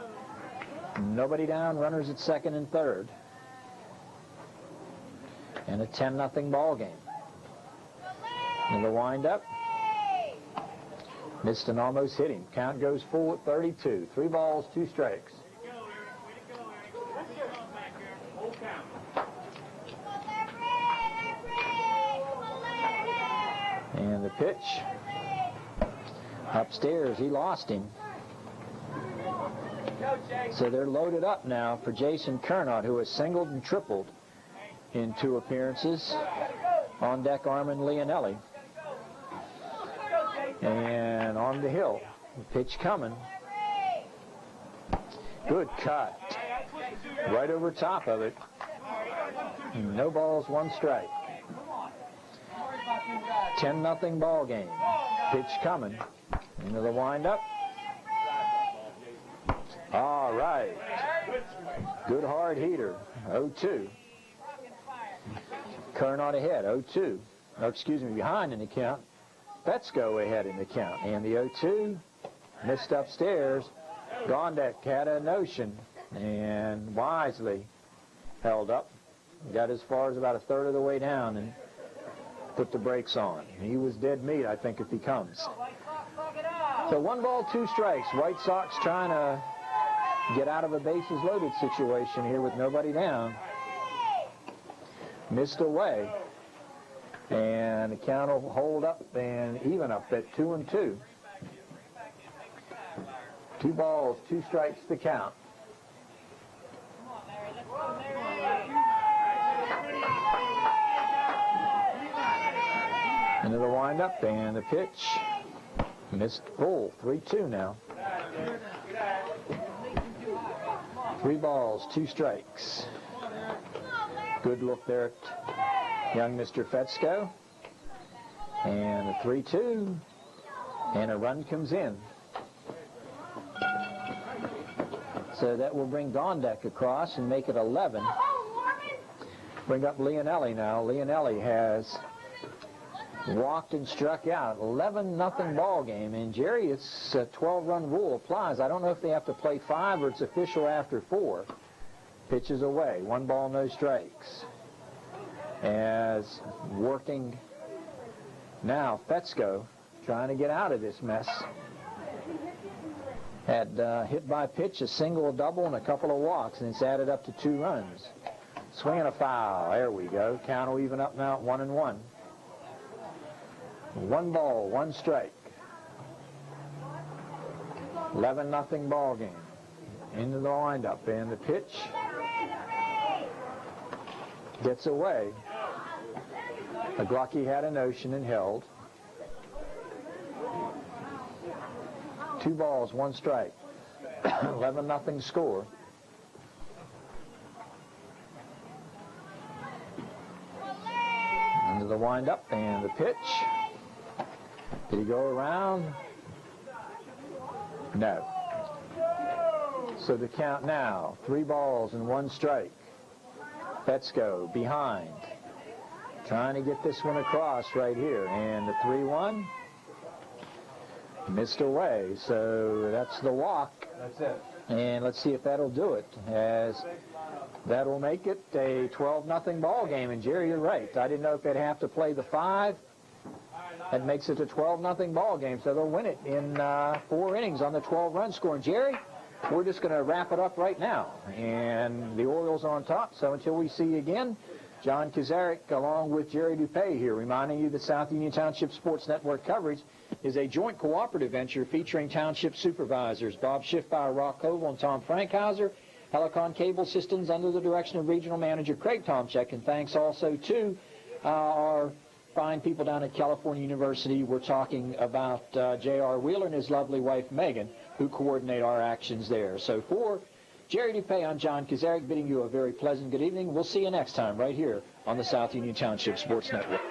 Nobody down, runners at second and third. And a 10-0 ball game. In the windup. Missed and almost hit him. Count goes full at 32. 3 balls, 2 strikes. And the pitch. Upstairs, he lost him. So they're loaded up now for Jason Kernot, who has singled and tripled in 2 appearances. On deck, Armin Leonelli. And on the hill, the pitch coming. Good cut. Right over top of it. No balls, 1 strike. 10-0 ball game. Pitch coming. Into the windup. All right. Good hard heater. 0-2. Kernot ahead. 0-2. Oh, excuse me, behind in the count. Fetzko ahead in the count. And the 0-2 missed upstairs. Gondek had a notion and wisely held up. Got as far as about 1/3 of the way down and put the brakes on. He was dead meat, I think, if he comes. So 1 ball, 2 strikes. White Sox trying to get out of a bases loaded situation here with nobody down. Missed away. And the count will hold up and even up at 2-2. 2 balls, 2 strikes to count. Into the windup and the pitch. Missed full. 3-2 now. 3 balls, 2 strikes. Good look there at young Mr. Fetzko. And a 3-2. And a run comes in. So that will bring Gondek across and make it 11. Bring up Leonelli now. Leonelli has walked and struck out. 11-0 ball game. And Jerry, it's a 12-run rule applies. I don't know if they have to play 5 or it's official after 4. Pitches away. 1 ball, no strikes. As working now, Fetzko trying to get out of this mess. Had hit by pitch, a single, a double, and a couple of walks, and it's added up to 2 runs. Swing and a foul. There we go. Count will even up now at 1-1. 1 ball, 1 strike. 11-0 ball game. Into the windup, and the pitch gets away. McGlucky had a notion and held. 2 balls, 1 strike. 11-0 score. Into the windup and the pitch. Did he go around? No. So the count now, 3 balls and 1 strike. Fetzko behind. Trying to get this one across right here. And the 3-1. Missed away, so that's the walk. That's it. And let's see if that'll do it, as that will make it a 12-0 ball game. And Jerry, you're right. I didn't know if they'd have to play the 5. That makes it a 12-0 ball game, so they'll win it in 4 innings on the 12-run score. And Jerry, we're just going to wrap it up right now. And the Orioles are on top, so until we see you again, John Kazarek along with Jerry Dupay here, reminding you that South Union Township Sports Network coverage is a joint cooperative venture featuring township supervisors Bob Schiffbauer, Rock Koval, and Tom Frankhauser, Helicon Cable Systems under the direction of Regional Manager Craig Tomczyk, and thanks also to our fine people down at California University. We're talking about J.R. Wheeler and his lovely wife Megan, who coordinate our actions there. So for Jerry Dupay, I'm John Kazarek, bidding you a very pleasant good evening. We'll see you next time right here on the South Union Township Sports Network.